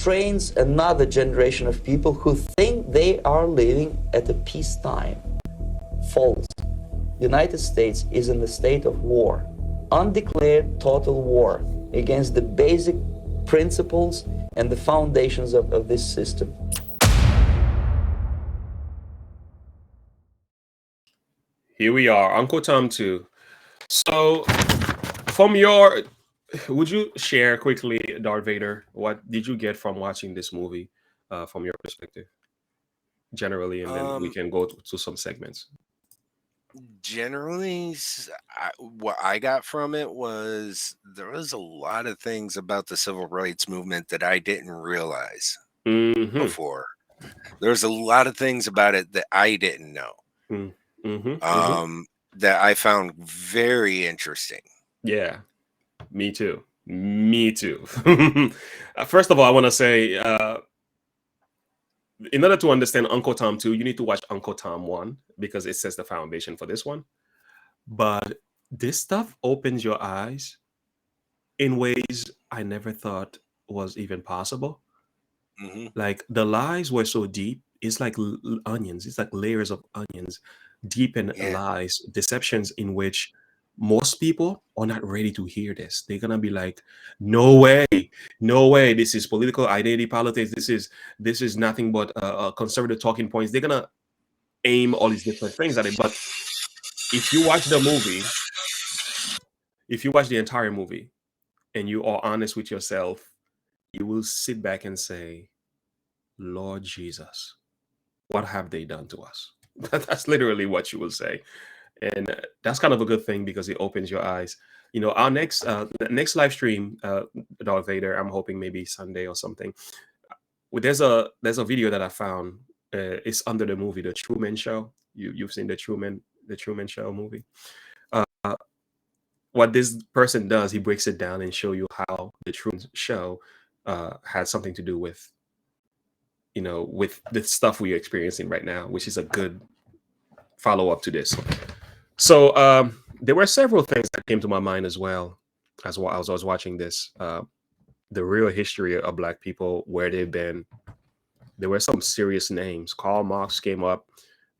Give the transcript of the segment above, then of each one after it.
trains another generation of people who think they are living at a peacetime. False. The United States is in a state of war, undeclared total war against the basic principles and the foundations of this system. Here we are, Uncle Tom 2. So, would you share quickly, Darth Vader, what did you get from watching this movie from your perspective, generally, and then we can go to some segments. Generally, what I got from it was there was a lot of things about the civil rights movement that I didn't realize before. There's a lot of things about it that I didn't know. That I found very interesting. Yeah, me too. Me too. First of all, I want to say, in order to understand Uncle Tom 2, you need to watch Uncle Tom 1 because it sets the foundation for this one. But this stuff opens your eyes in ways I never thought was even possible. Like the lies were so deep. It's like onions. It's like layers of onions, deep in lies, deceptions in which most people are not ready to hear this. They're gonna be like, "No way, no way! This is political identity politics. This is nothing but conservative talking points." They're gonna aim all these different things at it. But if you watch the movie, if you watch the entire movie, and you are honest with yourself, you will sit back and say, Lord Jesus, what have they done to us? That's literally what you will say. And that's kind of a good thing because it opens your eyes. You know, our next live stream, Darth Vader, I'm hoping maybe Sunday or something. There's a video that I found. It's under the movie The Truman Show. You've seen the Truman Show movie. What this person does, he breaks it down and show you how the Truman Show had something to do with, you know, with the stuff we're experiencing right now, which is a good follow-up to this. So there were several things that came to my mind as well as I was watching this. The real history of Black people, where they've been. There were some serious names. Karl Marx came up,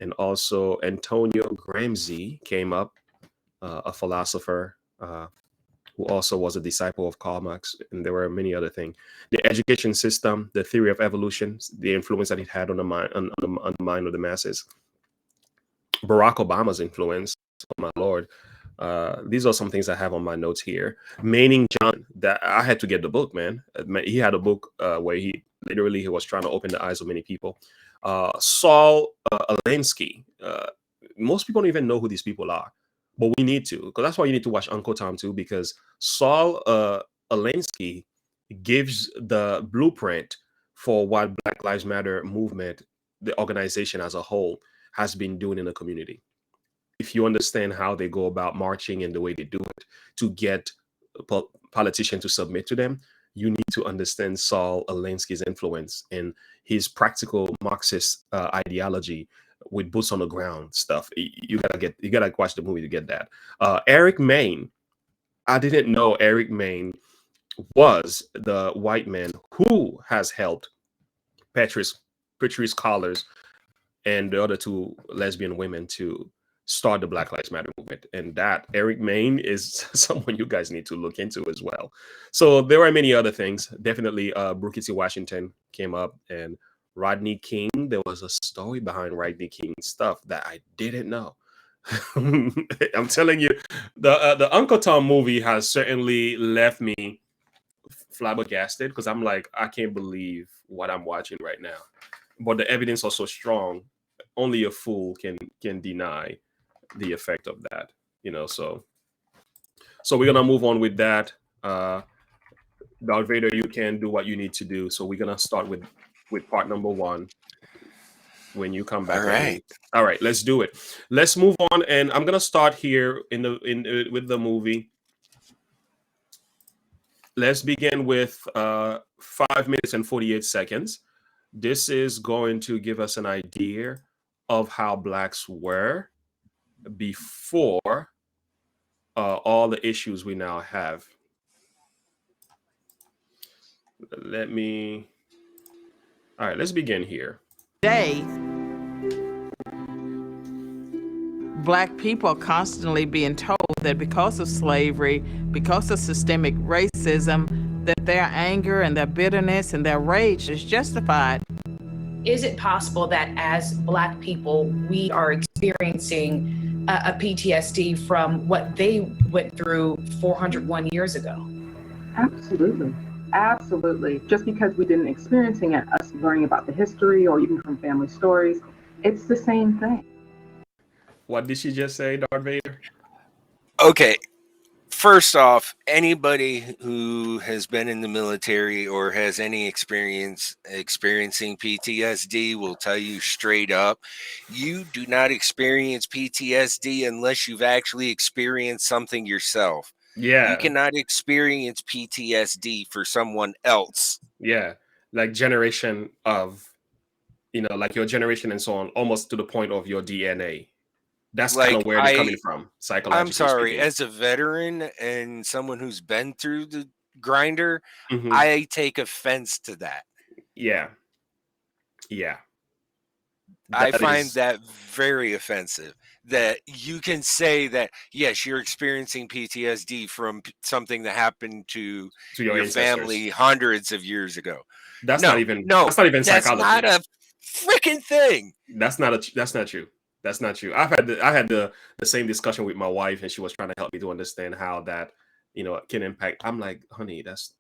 and also Antonio Gramsci came up, a philosopher who also was a disciple of Karl Marx, and there were many other things. The education system, the theory of evolution, the influence that it had on the mind, on the mind of the masses. Barack Obama's influence, oh my Lord. These are some things I have on my notes here. Manning John, that I had to get the book, man. He had a book where he was trying to open the eyes of many people. Saul Alinsky. Most people don't even know who these people are, but we need to, because that's why you need to watch Uncle Tom too, because Saul Alinsky gives the blueprint for what Black Lives Matter movement, the organization as a whole, has been doing in the community. If you understand how they go about marching and the way they do it to get politicians to submit to them, you need to understand Saul Alinsky's influence and his practical Marxist ideology with boots on the ground stuff. You gotta watch the movie to get that. Eric Maine, I didn't know Eric Maine was the white man who has helped Patrice Collars and the other two lesbian women to start the Black Lives Matter movement. And that Eric Maine is someone you guys need to look into as well. So there are many other things. Definitely Booker T. Washington came up, and Rodney King. There was a story behind Rodney King's stuff that I didn't know. I'm telling you, the Uncle Tom movie has certainly left me flabbergasted, because I'm like, I can't believe what I'm watching right now. But the evidence is so strong, only a fool can deny the effect of that, you know. So we're gonna move on with that. Darth Vader, you can do what you need to do. So we're gonna start with part number 1 when you come back. All right, let's do it. Let's move on, and I'm gonna start here with the movie. Let's begin with 5 minutes and 48 seconds. This is going to give us an idea of how Blacks were before all the issues we now have. Let me All right, let's begin here. Today, Black people are constantly being told that because of slavery, because of systemic racism, that their anger and their bitterness and their rage is justified. Is it possible that as Black people, we are experiencing a PTSD from what they went through 401 years ago? Absolutely. Absolutely. Just because we didn't experiencing it, us learning about the history or even from family stories, it's the same thing. What did she just say, Darth Vader? Okay. First off, anybody who has been in the military or has any experience experiencing PTSD will tell you straight up, you do not experience PTSD unless you've actually experienced something yourself. Yeah. You cannot experience PTSD for someone else. Yeah. Like generation of, like your generation and so on, almost to the point of your DNA. That's kind of where they're coming from, psychologically I'm sorry, speaking. as a veteran and someone who's been through the grinder, Mhm. I take offense to that. Yeah. Yeah. I find that very offensive that you can say that, yes, you're experiencing PTSD from something that happened to your ancestors. family hundreds of years ago. That's not even psychology. That's not a freaking thing. That's not true. That's not true. I had the same discussion with my wife, and she was trying to help me to understand how that can impact. I'm like, honey, that's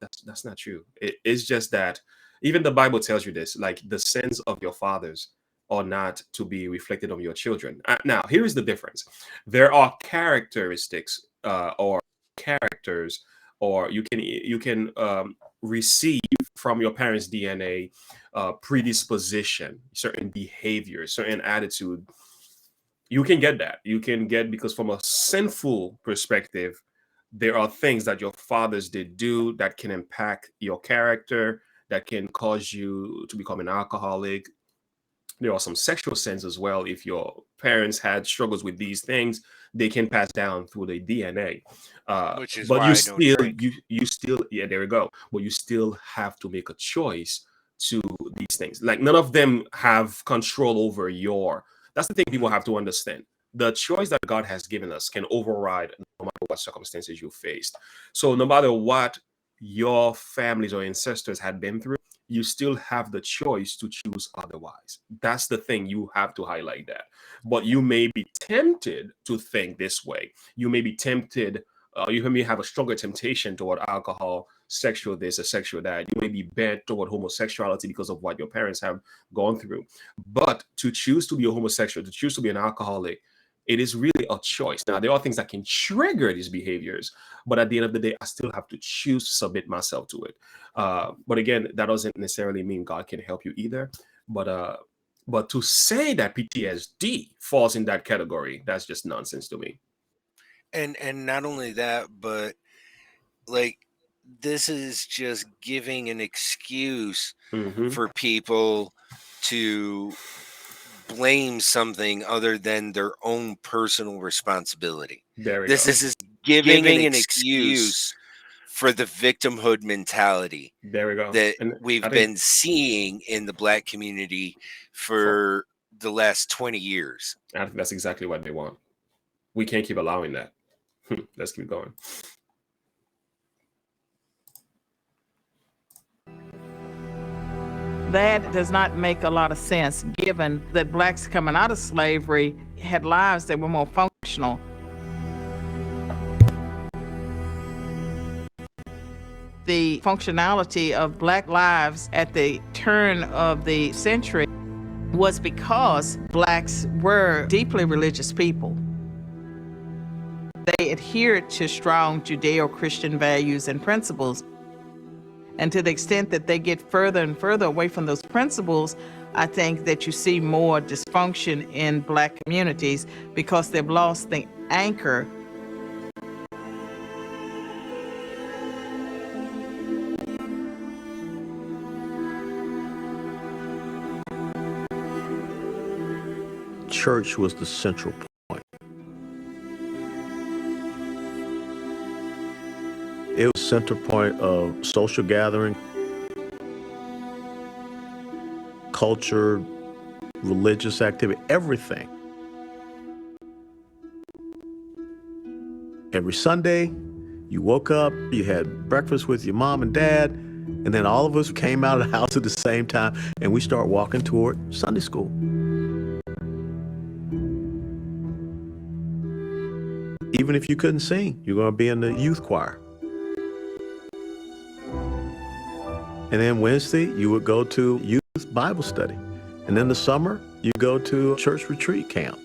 not true. It's just that even the Bible tells you this, like the sins of your fathers are not to be reflected on your children. Now, here is the difference. There are characteristics or characters, or you can receive from your parents' DNA predisposition, certain behavior, certain attitude. You can get that. You can get, because from a sinful perspective, there are things that your fathers did do that can impact your character, that can cause you to become an alcoholic. There are some sexual sins as well. If your parents had struggles with these things, they can pass down through the DNA. Which is but why you I still, don't drink. you still, yeah, there we go. But you still have to make a choice to these things. Like none of them have control over your. That's the thing people have to understand. The choice that God has given us can override no matter what circumstances you faced. So no matter what your families or ancestors had been through, you still have the choice to choose otherwise. That's the thing. You have to highlight that. But you may be tempted to think this way. You may be tempted, you may have a stronger temptation toward alcohol, sexual this, or sexual that. You may be bent toward homosexuality because of what your parents have gone through. But to choose to be a homosexual, to choose to be an alcoholic, it is really a choice. Now, there are things that can trigger these behaviors, but at the end of the day, I still have to choose to submit myself to it. But again, that doesn't necessarily mean God can help you either. But to say that PTSD falls in that category, that's just nonsense to me. And not only that, but like this is just giving an excuse for people to blame something other than their own personal responsibility. This is giving an excuse for the victimhood mentality that we've been seeing in the Black community for the last 20 years. I think that's exactly what they want. We can't keep allowing that. Let's keep going. That does not make a lot of sense, given that Blacks coming out of slavery had lives that were more functional. The functionality of Black lives at the turn of the century was because Blacks were deeply religious people. They adhered to strong Judeo-Christian values and principles. And to the extent that they get further and further away from those principles, I think that you see more dysfunction in Black communities because they've lost the anchor. Church was the central point. It was center point of social gathering. culture, religious activity, everything. Every Sunday, you woke up, you had breakfast with your mom and dad, and then all of us came out of the house at the same time, and we start walking toward Sunday school. Even if you couldn't sing, you're going to be in the youth choir. And then Wednesday, you would go to youth Bible study. And then the summer, you go to church retreat camp.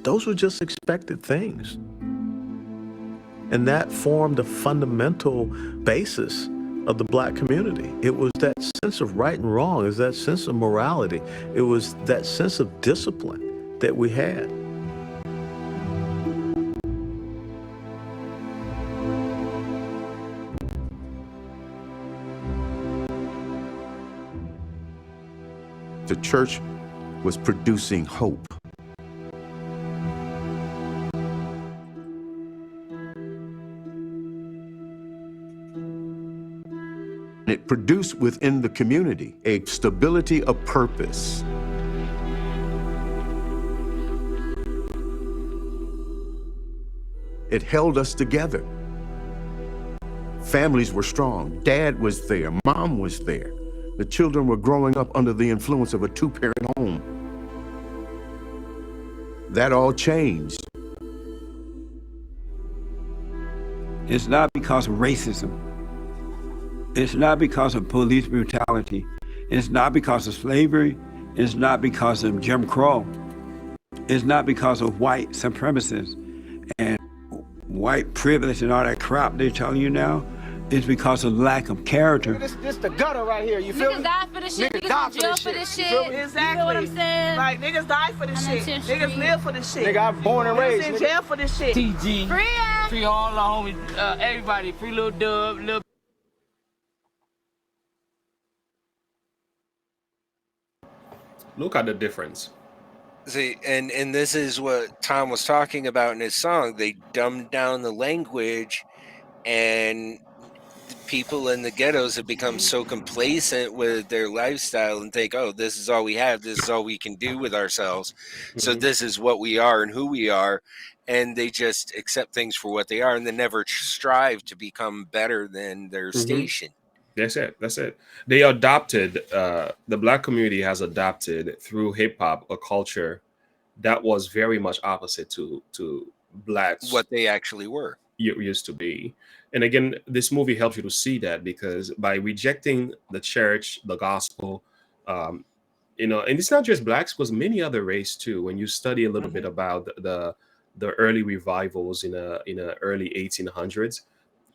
Those were just expected things. And that formed a fundamental basis of the Black community. It was that sense of right and wrong. It was that sense of morality. It was that sense of discipline that we had. The church was producing hope. It produced within the community a stability of purpose. It held us together. Families were strong. Dad was there. Mom was there. The children were growing up under the influence of a two-parent home. That all changed. It's not because of racism. It's not because of police brutality. It's not because of slavery. It's not because of Jim Crow. It's not because of white supremacists and white privilege and all that crap they're telling you now. It's because of lack of character. This the gutter right here, you feel me? Niggas die for this shit, niggas die in jail for this shit. Exactly. You know what I'm saying? Like, niggas die for this shit. Niggas live for this shit. Nigga, I'm born and raised. Niggas in jail for this shit. TG. Free all the homies, everybody. Free Lil Dub, Lil. Look at the difference. See, and this is what Tom was talking about in his song. They dumbed down the language, and people in the ghettos have become so complacent with their lifestyle and think, oh, this is all we have. This is all we can do with ourselves. So this is what we are and who we are. And they just accept things for what they are, and they never strive to become better than their station. That's it. That's it. They adopted, the Black community has adopted through hip hop a culture that was very much opposite to Blacks. What they actually were. Used to be. And again, this movie helps you to see that, because by rejecting the church, the gospel, and it's not just Blacks, because many other races too. When you study a little bit about the early revivals in the early 1800s,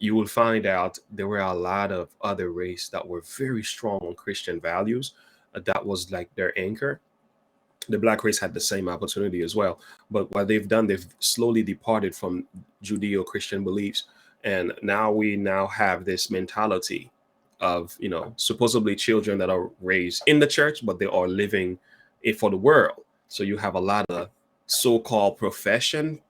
you will find out there were a lot of other races that were very strong on Christian values. That was like their anchor. The Black race had the same opportunity as well. But what they've done, they've slowly departed from Judeo-Christian beliefs. And now we have this mentality of, supposedly children that are raised in the church, but they are living it for the world. So you have a lot of so-called profession,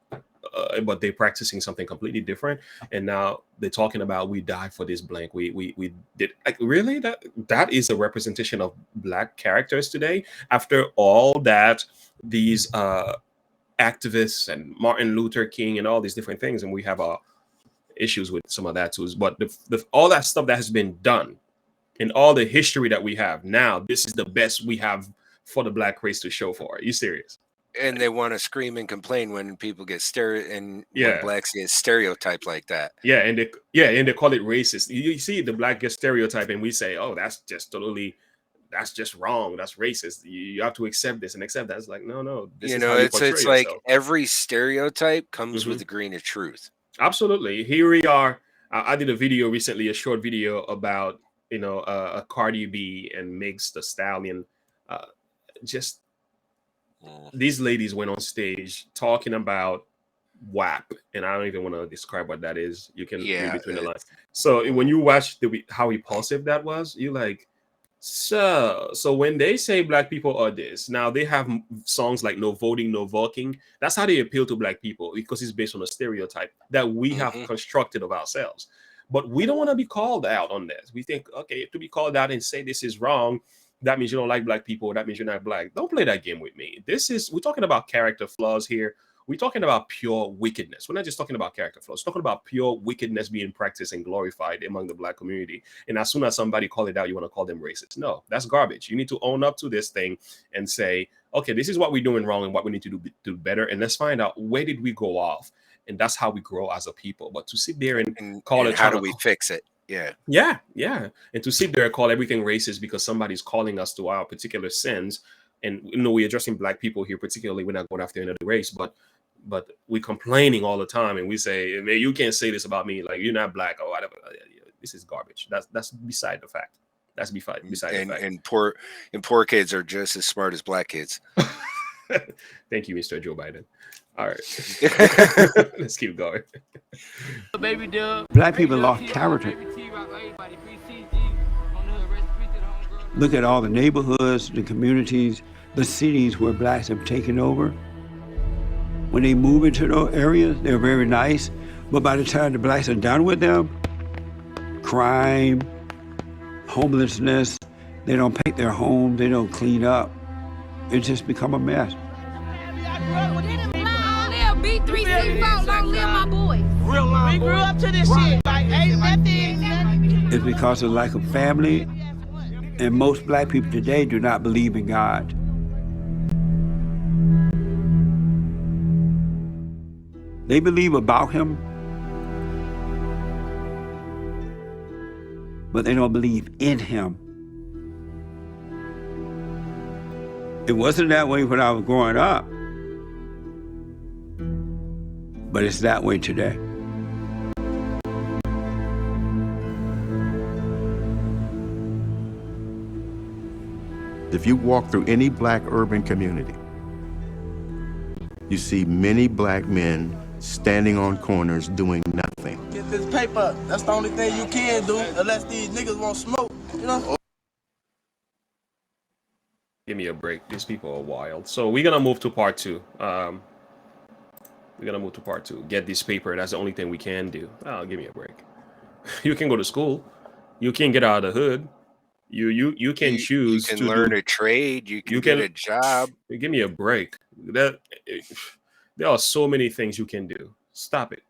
but they're practicing something completely different. And now they're talking about, we died for this blank. We did, like, really? That is a representation of Black characters today. After all that, these activists and Martin Luther King and all these different things, and we have issues with some of that too. But all that stuff that has been done in all the history that we have now, this is the best we have for the Black race to show for. Are you serious? And they want to scream and complain when people get when Blacks get stereotyped like that. Yeah, and they call it racist. You see the Black get stereotyped, and we say, "Oh, that's just wrong. That's racist. You have to accept this and accept that." It's like, no. It's like every stereotype comes with a grain of truth. Absolutely. Here we are. I did a video recently, a short video about a Cardi B and Megs Thee Stallion. These ladies went on stage talking about WAP, and I don't even want to describe what that is. You can read between the lines. So when you watch how repulsive that was, you're like, so when they say Black people are this, now they have songs like No Voting, No Voting. That's how they appeal to Black people, because it's based on a stereotype that we have constructed of ourselves. But we don't want to be called out on this. We think, okay, to be called out and say this is wrong, that means you don't like black people. That means you're not black. Don't play that game with me. We're talking about character flaws here. We're talking about pure wickedness. We're not just talking about character flaws. We're talking about pure wickedness being practiced and glorified among the black community. And as soon as somebody call it out, you want to call them racist. No, that's garbage. You need to own up to this thing and say, okay, this is what we're doing wrong and what we need to do better. And let's find out, where did we go off? And that's how we grow as a people. But to sit there and call it, how do we fix it? Yeah. And to sit there and call everything racist because somebody's calling us to our particular sins. And we're addressing black people here, particularly. We're not going after another race, but we're complaining all the time, and we say, man, you can't say this about me, like you're not black or whatever. This is garbage. That's beside the fact. That's beside the fact. And poor kids are just as smart as black kids. Thank you, Mr. Joe Biden. All right, let's keep going. Black people lost character. Look at all the neighborhoods, the communities, the cities where blacks have taken over. When they move into those areas, they're very nice, but by the time the blacks are done with them, crime, homelessness, they don't paint their homes, they don't clean up. It just become a mess. We grew up to this shit. Like, ain't nothing. It's because of lack of family, and most black people today do not believe in God. They believe about him, but they don't believe in him. It wasn't that way when I was growing up, but it's that way today. If you walk through any black urban community, you see many black men standing on corners doing nothing. Get this paper. That's the only thing you can do, unless these niggas won't smoke, you know? Give me a break. These people are wild. So we're gonna move to part two. Get this paper. That's the only thing we can do. Oh, give me a break. You can go to school. You can get out of the hood. You can choose. You can learn a trade. You can get a job. Give me a break. There are so many things you can do. Stop it.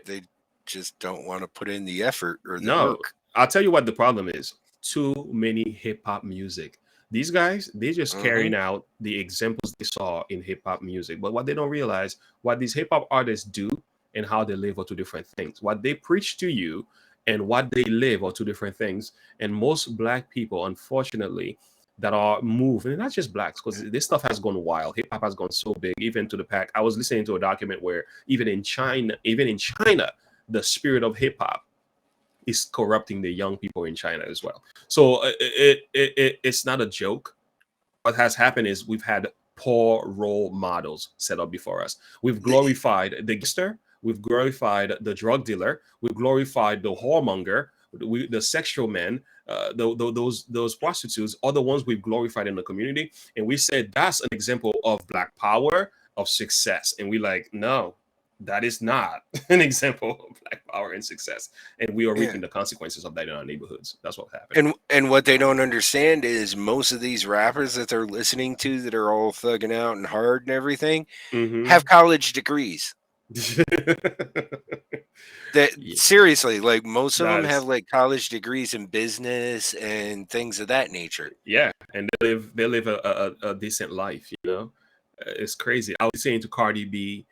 They just don't want to put in the effort or the work. I'll tell you what the problem is. Too many hip hop music. These guys, they're just carrying out the examples they saw in hip hop music. But what they don't realize, what these hip hop artists do and how they live are two different things. What they preach to you and what they live are two different things. And most black people, unfortunately, that are moved, and not just blacks, because this stuff has gone wild. Hip hop has gone so big, even to the pack. I was listening to a document where even in China, the spirit of hip hop is corrupting the young people in China as well. So it's not a joke. What has happened is we've had poor role models set up before us. We've glorified the gangster, we've glorified the drug dealer, we've glorified the whoremonger, the sexual men, those prostitutes are the ones we've glorified in the community. And we said that's an example of black power, of success. And we like, no, that is not an example of black power and success. And we are reaping the consequences of that in our neighborhoods. That's what happened. And what they don't understand is most of these rappers that they're listening to that are all thugging out and hard and everything have college degrees. Seriously, like most of them have like college degrees in business and things of that nature. Yeah, and they live a decent life, you know. It's crazy. I was saying to Cardi B,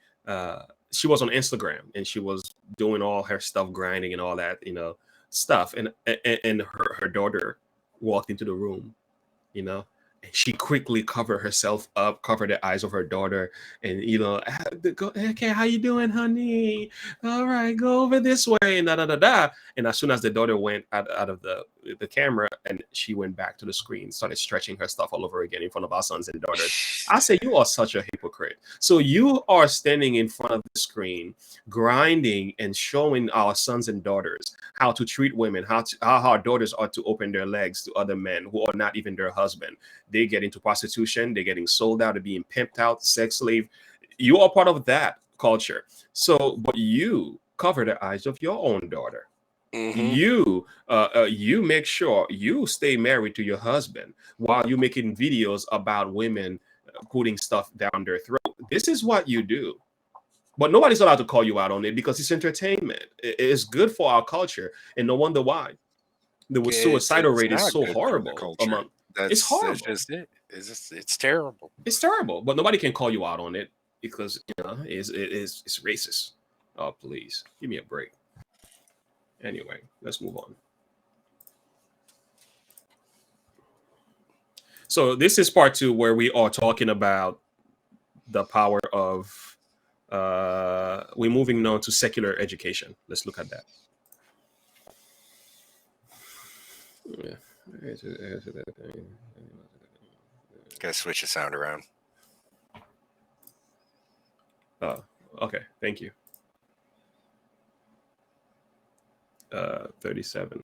she was on Instagram and she was doing all her stuff, grinding and all that, you know, stuff. And her daughter walked into the room, you know, and she quickly covered herself up, covered the eyes of her daughter, and, you know, okay, how you doing, honey? All right, go over this way, and da. And as soon as the daughter went out of the camera, and she went back to the screen, started stretching her stuff all over again in front of our sons and daughters. I say, you are such a hypocrite. So you are standing in front of the screen, grinding and showing our sons and daughters how to treat women, how our daughters are to open their legs to other men who are not even their husband. They get into prostitution. They're getting sold out, they're being pimped out, sex slave. You are part of that culture. So, but you cover the eyes of your own daughter. Mm-hmm. You make sure you stay married to your husband while you're making videos about women putting stuff down their throat. This is what you do. But nobody's allowed to call you out on it because it's entertainment. It's good for our culture, and no wonder why the suicidal rate is so horrible. It's horrible. That's just it. It's terrible. It's terrible. But nobody can call you out on it because it's racist. Oh, please give me a break. Anyway, let's move on. So this is part 2 where we are talking about the power of. We're moving now to secular education. Let's look at that. Yeah. Gotta switch the sound around. Okay. Thank you. 37.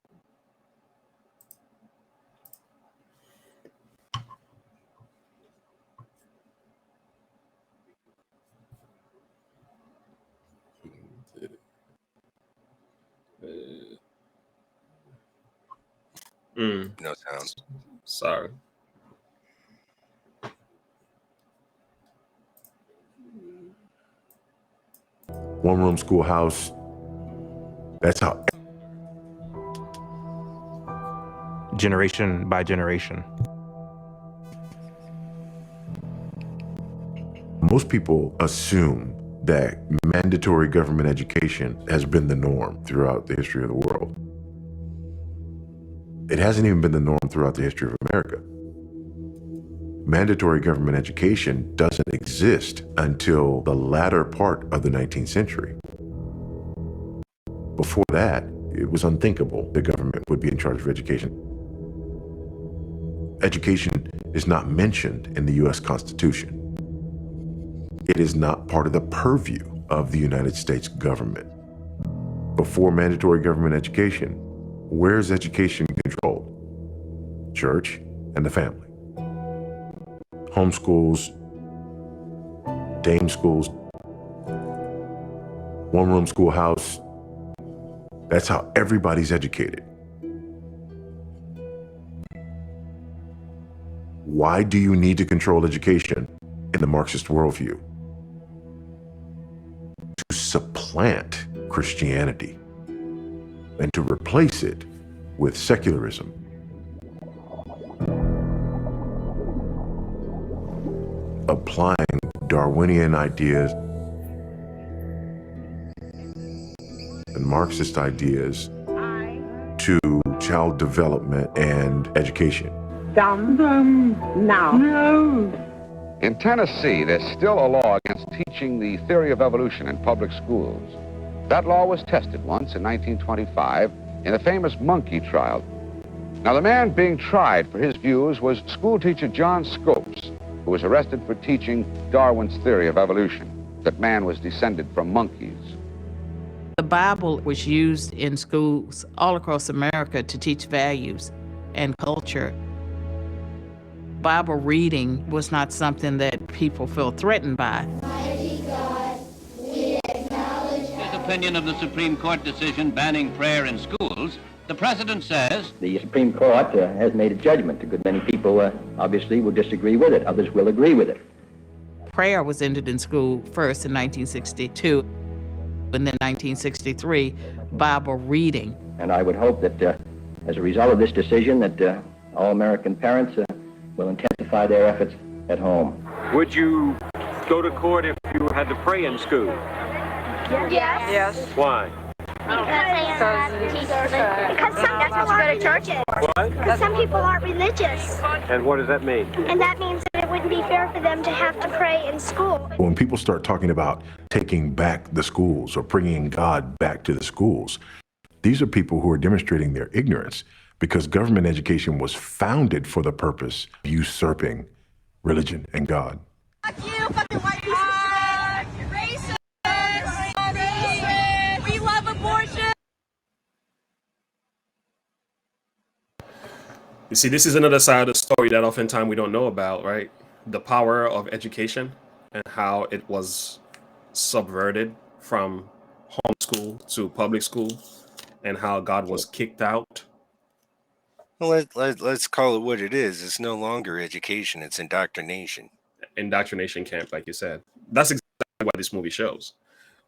No sound. Sorry. One room schoolhouse. That's how. Generation by generation. Most people assume that mandatory government education has been the norm throughout the history of the world. It hasn't even been the norm throughout the history of America. Mandatory government education doesn't exist until the latter part of the 19th century. Before that, it was unthinkable the government would be in charge of education. Education is not mentioned in the U.S. Constitution. It is not part of the purview of the United States government. Before mandatory government education, where is education controlled? Church and the family. Homeschools, dame schools, one-room schoolhouse. That's how everybody's educated. Why do you need to control education in the Marxist worldview? To supplant Christianity and to replace it with secularism. Applying Darwinian ideas and Marxist ideas to child development and education. No. In Tennessee, there's still a law against teaching the theory of evolution in public schools. That law was tested once in 1925 in the famous monkey trial. Now, the man being tried for his views was schoolteacher John Scopes, who was arrested for teaching Darwin's theory of evolution, that man was descended from monkeys. The Bible was used in schools all across America to teach values and culture. Bible reading was not something that people feel threatened by. His opinion of the Supreme Court decision banning prayer in schools, the President says, the Supreme Court has made a judgment. A good many people obviously will disagree with it. Others will agree with it. Prayer was ended in school first in 1962, and then 1963, Bible reading. And I would hope that as a result of this decision that all American parents will intensify their efforts at home. Would you go to court if you had to pray in school? Yes. Why? Because some people go to churches. What? Because some people aren't religious. And what does that mean? And that means that it wouldn't be fair for them to have to pray in school. When people start talking about taking back the schools or bringing God back to the schools, these are people who are demonstrating their ignorance because government education was founded for the purpose of usurping religion and God. Fuck you, fucking white racist! Racist! We love abortion! You see, this is another side of the story that oftentimes we don't know about, right? The power of education and how it was subverted from school to public school and how God was kicked out. Well, let's call it what it is. It's no longer education. It's indoctrination. Indoctrination camp, like you said. That's exactly what this movie shows.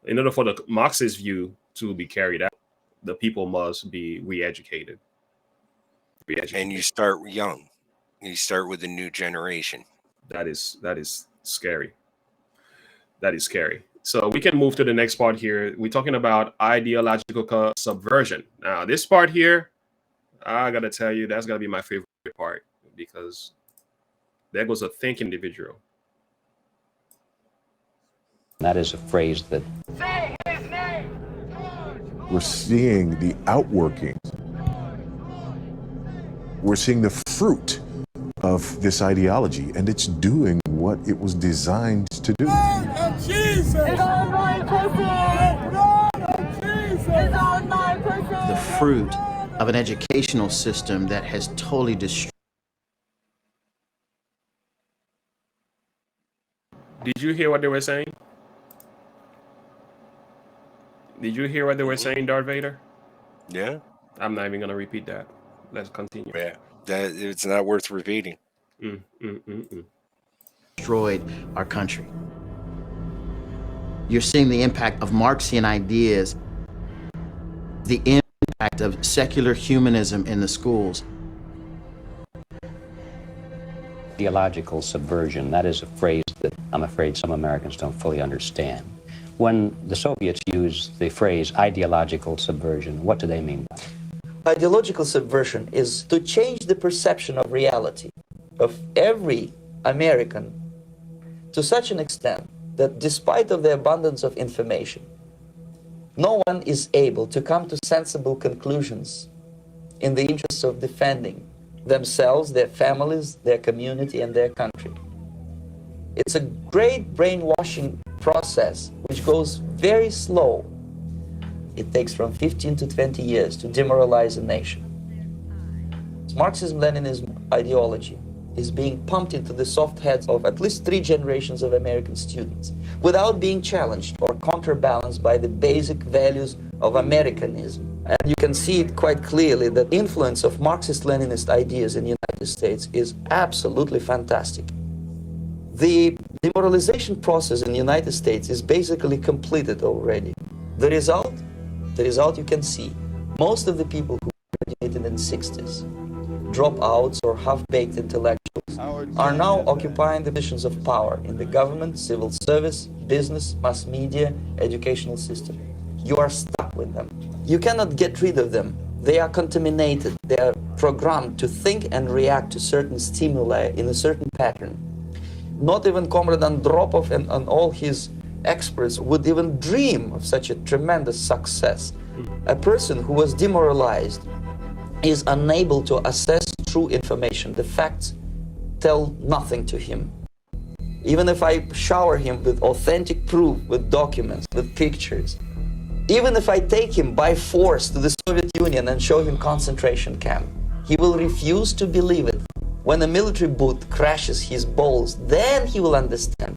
In order for the Marxist view to be carried out, the people must be re-educated. And you start young. You start with a new generation. That is scary. That is scary. So we can move to the next part here. We're talking about ideological subversion. Now, this part here, I gotta tell you, that's gotta be my favorite part, because there goes a thinking individual. That is a phrase that we're seeing the outworkings. We're seeing the fruit of this ideology, and it's doing what it was designed to do. The fruit of an educational system that has totally destroyed. Did you hear what they were saying? Did you hear what they were saying, Darth Vader? Yeah. I'm not even going to repeat that. Let's continue. Yeah, that it's not worth repeating. Destroyed our country. You're seeing the impact of Marxian ideas, the impact of secular humanism in the schools. Ideological subversion, that is a phrase that I'm afraid some Americans don't fully understand. When the Soviets use the phrase ideological subversion, what do they mean by it? Ideological subversion is to change the perception of reality of every American to such an extent that despite of the abundance of information, no one is able to come to sensible conclusions in the interests of defending themselves, their families, their community, and their country. It's a great brainwashing process which goes very slow. It takes from 15 to 20 years to demoralize a nation. Marxism-Leninism ideology is being pumped into the soft heads of at least 3 generations of American students without being challenged or counterbalanced by the basic values of Americanism. And you can see it quite clearly that the influence of Marxist-Leninist ideas in the United States is absolutely fantastic. The demoralization process in the United States is basically completed already. The result you can see. Most of the people who graduated in the 60s, dropouts or half-baked intellectuals, are now occupying the positions of power in the government, civil service, business, mass media, educational system. You are stuck with them. You cannot get rid of them. They are contaminated. They are programmed to think and react to certain stimuli in a certain pattern. Not even Comrade Andropov and all his experts would even dream of such a tremendous success. A person who was demoralized is unable to assess true information. The facts tell nothing to him. Even if I shower him with authentic proof, with documents, with pictures, even if I take him by force to the Soviet Union and show him concentration camp, he will refuse to believe it. When a military boot crashes his balls, then he will understand.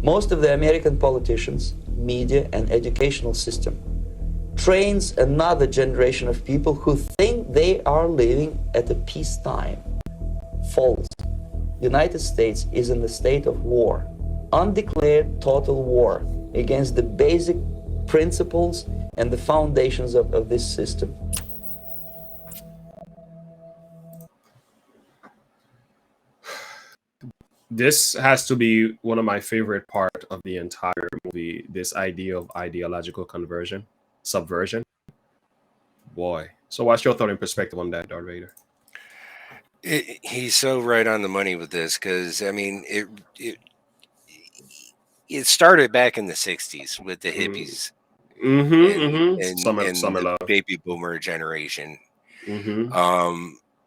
Most of the American politicians, media, and educational system trains another generation of people who think they are living at a peacetime. False. United States is in the state of war, undeclared total war against the basic principles and the foundations of this system. This has to be one of my favorite part of the entire movie, this idea of ideological subversion. Boy. So what's your thought and perspective on that, Darth Vader? He's so right on the money with this, because I mean, it started back in the 60s with the hippies and the baby boomer generation.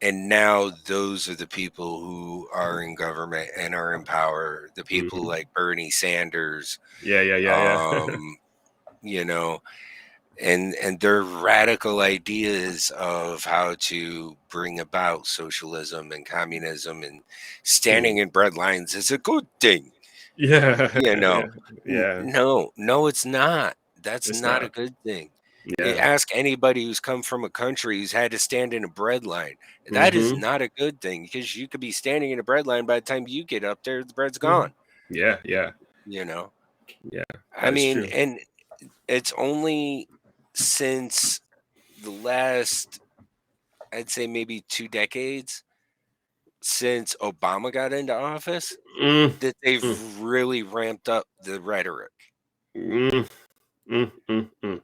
And now those are the people who are in government and are in power. The people like Bernie Sanders. You know, and their radical ideas of how to bring about socialism and communism and standing in bread lines is a good thing. Yeah. You know, Yeah. no, it's not. That's It's not a not. good thing. Yeah. Ask anybody who's come from a country who's had to stand in a bread line. That is Mhm. not a good thing, because you could be standing in a bread line by the time you get up there, the bread's gone. Yeah, yeah, You know, yeah. I That is mean, true. and it's only since the last, I'd say maybe 2 decades, since Obama got into office, Mm, that mm, they've really ramped up the rhetoric. mm, mm.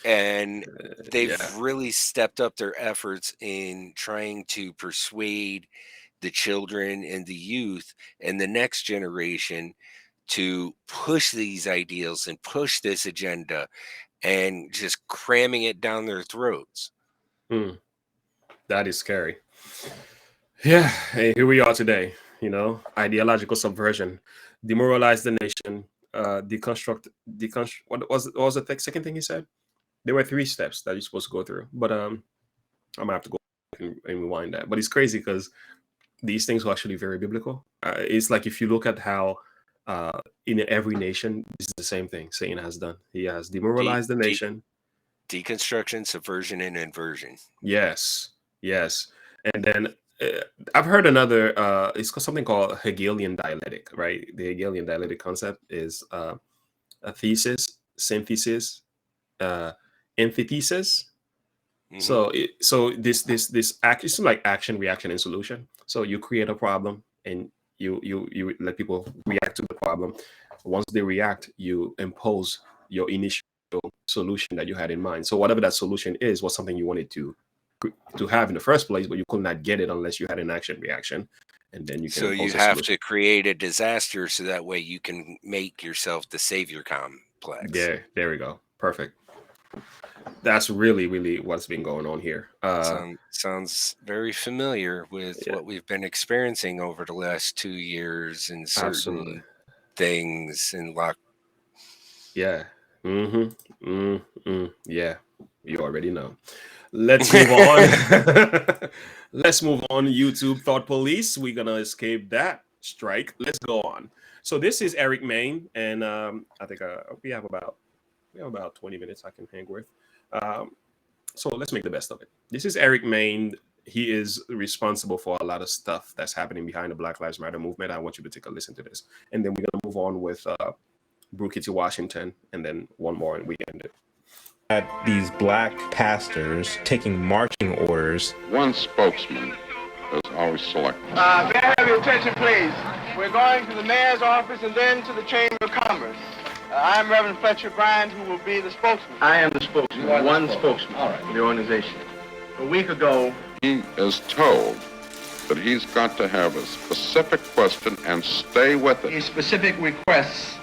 And they've Yeah. really stepped up their efforts in trying to persuade the children and the youth and the next generation to push these ideals and push this agenda, and just cramming it down their throats. Mm. That is scary. Yeah. Hey, here we are today. Ideological subversion, demoralize the nation, deconstruct. What was the second thing he said? There were 3 steps that you're supposed to go through, but I'm gonna have to go back and rewind that. But it's crazy because these things are actually very biblical. It's like if you look at how in every nation, this is the same thing Satan has done. He has demoralized the nation. Deconstruction, subversion, and inversion. Yes, yes. And then I've heard another, it's called something called Hegelian dialectic, right? The Hegelian dialectic concept is a thesis, synthesis, antithesis. So this act, it's like action, reaction, and solution. So you create a problem and you let people react to the problem. Once they react, you impose your initial solution that you had in mind. So whatever that solution is was something you wanted to have in the first place, but you could not get it unless you had an action reaction, and then you can So you impose a have solution. to create a disaster so that way you can make yourself the savior complex. There we go. Perfect. That's really, really what's been going on here. Sounds very familiar with what we've been experiencing over the last 2 years and certain Absolutely. things and Yeah. Yeah. You already know. Let's move on. Let's move on. YouTube Thought Police. We're gonna escape that strike. Let's go on. So this is Eric Main, and I think we have about 20 minutes I can hang with. So let's make the best of it. This is Eric Main. He is responsible for a lot of stuff that's happening behind the Black Lives Matter movement. I want you to take a listen to this, and then we're gonna move on with Bukit Washington, and then one more, and we end it. At these black pastors taking marching orders. One spokesman is always selected. May I have your attention, please? We're going to the mayor's office and then to the Chamber of Commerce. I'm Reverend Fletcher Bryant, who will be the spokesman. I am the spokesman, one spokesman for the organization. A week ago, He is told that he's got to have a specific question and stay with it. a specific requests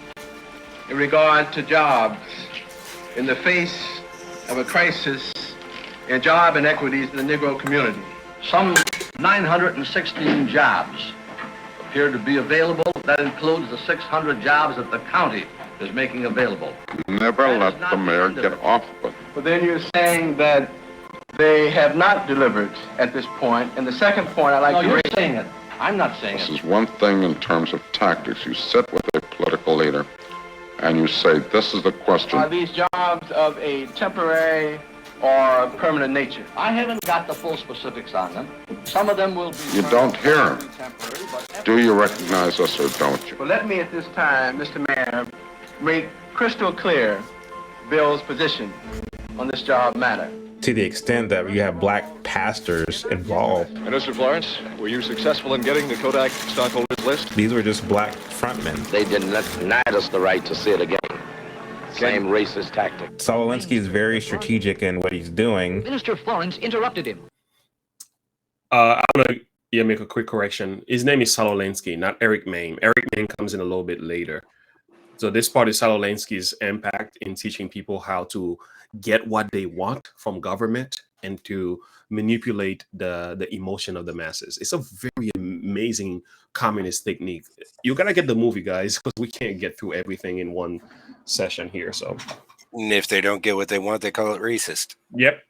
in regard to jobs in the face of a crisis in job inequities in the Negro community. Some 916 jobs appear to be available. That includes the 600 jobs that the county is making available. Never let the mayor get off with it. But then you're saying that they have not delivered at this point. And the second point I'd like to you're raise... saying it. I'm not saying This it. is one thing in terms of tactics. You sit with a political leader and you say, this is the question. Are these jobs of a temporary or permanent nature? I haven't got the full specifics on them. Some of them will be... You don't hear him. Do you recognize us or don't you? Well, let me at this time, Mr. Mayor, make crystal clear Bill's position on this job matter. To the extent that you have black pastors involved. Minister Florence, were you successful in getting the Kodak stockholders list? These were just black frontmen. They denied us the right to see it again. Same racist tactic. Sololinsky is very strategic in what he's doing. Minister Florence interrupted him. I want to make a quick correction. His name is Sololinsky, not Eric Main. Eric Main comes in a little bit later. So this part is Sololinsky's impact in teaching people how to get what they want from government and to manipulate the emotion of the masses. It's a very amazing communist technique. You gotta get the movie, guys, because we can't get through everything in one session here. So, and if they don't get what they want, they call it racist. Yep.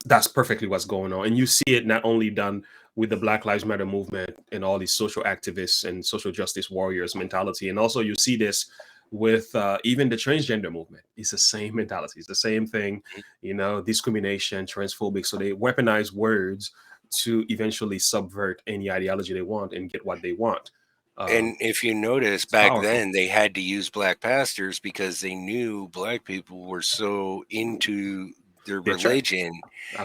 That's perfectly what's going on, and you see it not only done with the Black Lives Matter movement and all these social activists and social justice warriors mentality, and also you see this with even the transgender movement. It's the same mentality. It's the same thing, discrimination, transphobic. So they weaponize words to eventually subvert any ideology they want and get what they want. And if you notice, back powerful. then they had to use black pastors because they knew black people were so into their religion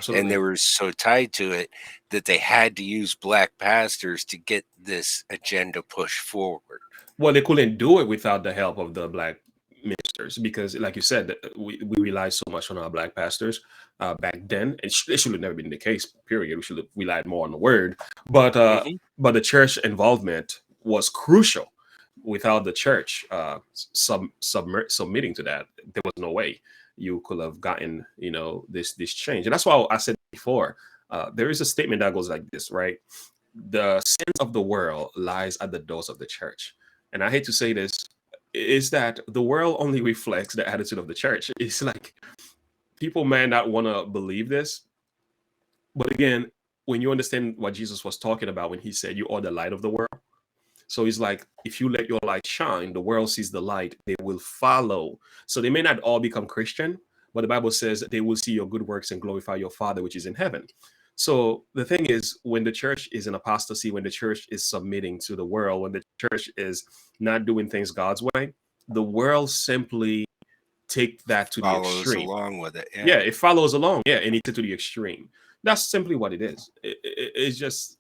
and they were so tied to it that they had to use black pastors to get this agenda pushed forward. Well, they couldn't do it without the help of the black ministers because, like you said, we rely so much on our black pastors back then. It should have never been the case, period. We should have relied more on the word. But the church involvement was crucial. Without the church submitting to that, there was no way you could have gotten, this change. And that's why I said before, there is a statement that goes like this, right? The sins of the world lies at the doors of the church. And I hate to say this, is that the world only reflects the attitude of the church. It's like people may not want to believe this. But again, when you understand what Jesus was talking about when he said, you are the light of the world. So he's like, if you let your light shine, the world sees the light, they will follow. So they may not all become Christian, but the Bible says they will see your good works and glorify your Father, which is in heaven. So the thing is, when the church is in apostasy, when the church is submitting to the world, when the church is not doing things God's way, the world simply take that to the extreme. Along with it. Yeah, it follows along. Yeah, and it's to the extreme. That's simply what it is. It's just,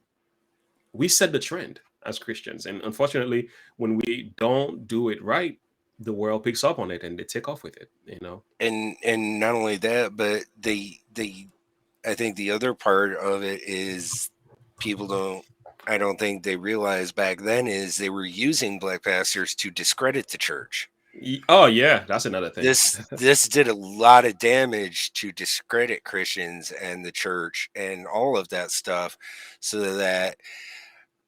we set the trend as Christians. And unfortunately, when we don't do it right, the world picks up on it and they take off with it, And not only that, but I think the other part of it is I don't think they realized back then is they were using black pastors to discredit the church. Oh yeah, that's another thing. This did a lot of damage to discredit Christians and the church and all of that stuff, so that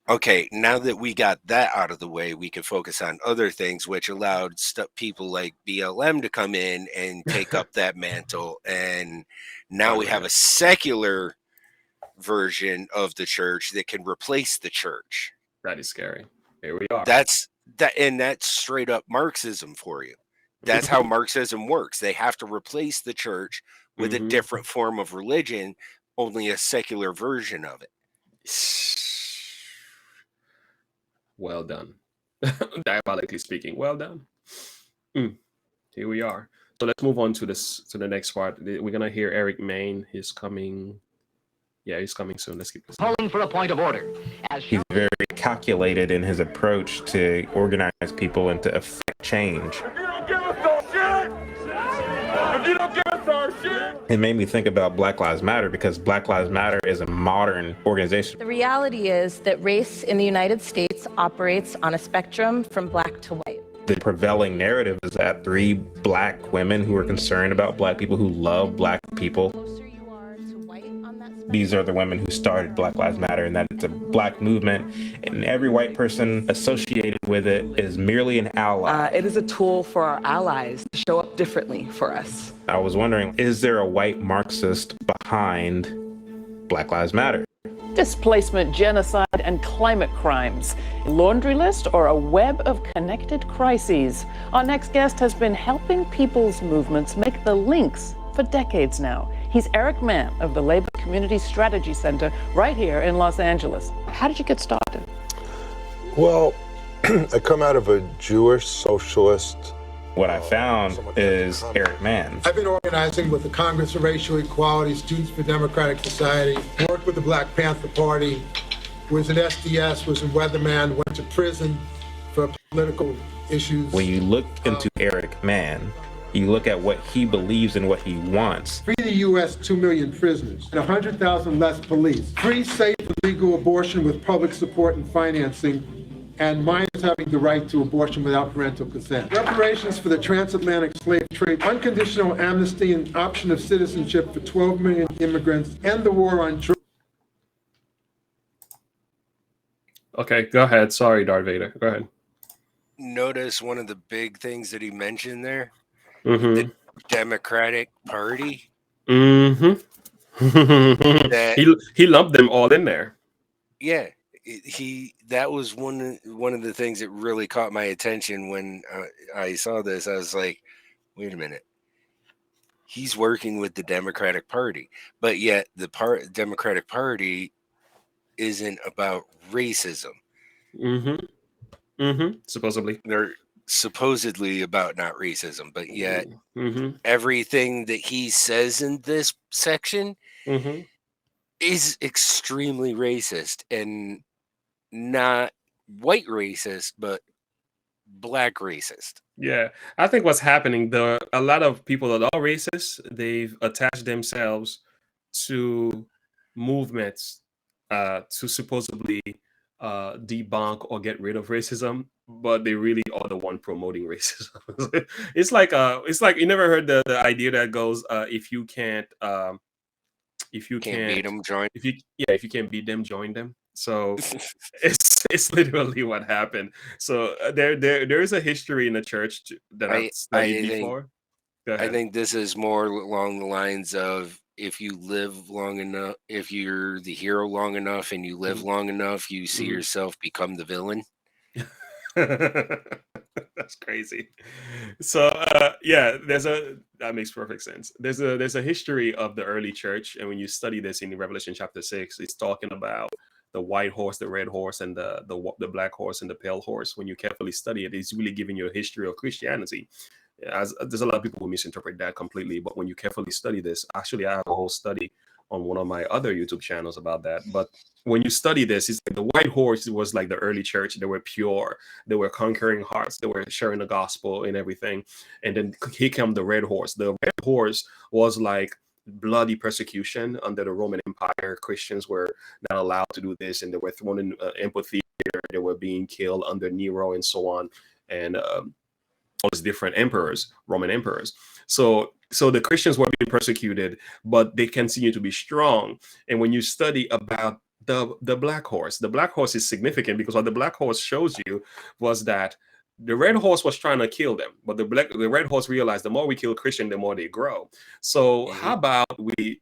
okay, now that we got that out of the way, we could focus on other things, which allowed people like BLM to come in and take up that mantle. And now we have a secular version of the church that can replace the church. That is scary. Here we are. That's straight up Marxism for you. That's how Marxism works. They have to replace the church with a different form of religion, only a secular version of it. Well done. Diabolically speaking, well done. Here we are. So let's move on to the next part. We're gonna hear Eric Main. He's coming. Yeah, he's coming soon. Let's keep this. Calling for a point of order. He's very calculated in his approach to organize people and to affect change. It made me think about Black Lives Matter, because Black Lives Matter is a modern organization. The reality is that race in the United States operates on a spectrum from black to white. The prevailing narrative is that 3 black women who are concerned about black people, who love black people. These are the women who started Black Lives Matter, and that it's a black movement, and every white person associated with it is merely an ally. It is a tool for our allies to show up differently for us. I was wondering, is there a white Marxist behind Black Lives Matter? Displacement, genocide, and climate crimes. Laundry list or a web of connected crises? Our next guest has been helping people's movements make the links for decades now. He's Eric Mann of the Labor Community Strategy Center right here in Los Angeles. How did you get started? Well, I come out of a Jewish socialist. What I found is Eric Mann. I've been organizing with the Congress of Racial Equality, Students for Democratic Society, worked with the Black Panther Party, was in SDS, was in Weatherman, went to prison for political issues. When you look into Eric Mann, you look at what he believes and what he wants. Free the U.S. 2 million prisoners and 100,000 less police. Free, safe, and legal abortion with public support and financing, and minors having the right to abortion without parental consent. Reparations for the transatlantic slave trade, unconditional amnesty and option of citizenship for 12 million immigrants, end the war on drugs. Okay, go ahead. Sorry, Darth Vader. Go ahead. Notice one of the big things that he mentioned there. Mm-hmm. The Democratic Party. Mm-hmm. He lumped them all in there. Yeah, that was one of the things that really caught my attention when I saw this. I was like, wait a minute. He's working with the Democratic Party, but yet the Democratic Party isn't about racism. Supposedly. They're supposedly about not racism, but yet everything that he says in this section is extremely racist, and not white racist, but black racist. Yeah, I think what's happening, a lot of people that are racist, they've attached themselves to movements to supposedly debunk or get rid of racism, but they really are the one promoting racism. It's like you never heard the idea that goes, if you can't beat them, join. If you can't beat them, join them. So it's literally what happened. So there is a history in the church that I've studied before. Go ahead. I think this is more along the lines of, if you live long enough, if you're the hero long enough and you live long enough, you see yourself become the villain. That's crazy. So yeah, that makes perfect sense. There's a history of the early church, and when you study this in Revelation chapter 6, it's talking about the white horse, the red horse, and the black horse and the pale horse. When you carefully study it, it's really giving you a history of Christianity. There's a lot of people who misinterpret that completely, but when you carefully study this, actually, I have a whole study on one of my other YouTube channels about that. But when you study this, it's like the white horse was like the early church. They were pure, they were conquering hearts, they were sharing the gospel and everything. And then here came the red horse. The red horse was like bloody persecution under the Roman Empire. Christians were not allowed to do this, and they were thrown in amphitheater. They were being killed under Nero and so on, and all these different emperors, Roman emperors. So the Christians were being persecuted, but they continue to be strong. And when you study about the black horse is significant, because what the black horse shows you was that the red horse was trying to kill them, but the red horse realized the more we kill Christian, the more they grow. So how about we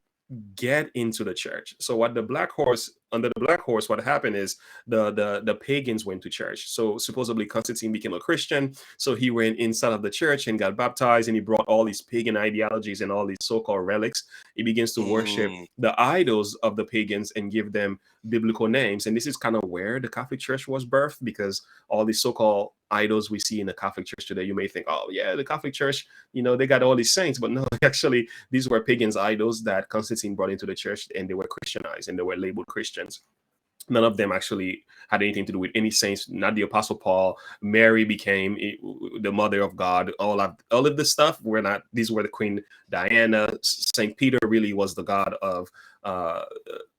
get into the church? So what the black horse, under the black horse, what happened is the pagans went to church. So supposedly Constantine became a Christian, so he went inside of the church and got baptized, and he brought all these pagan ideologies and all these so-called relics. He begins to worship the idols of the pagans and give them biblical names. And this is kind of where the Catholic Church was birthed, because all these so-called idols we see in the Catholic Church today, you may think, oh yeah, the Catholic Church, they got all these saints, but no, actually these were pagans idols that Constantine brought into the church, and they were Christianized and they were labeled Christians. None of them actually had anything to do with any saints, not the Apostle Paul. Mary became the mother of God. All of this stuff were not, these were the Queen Diana. Saint Peter really was the god of,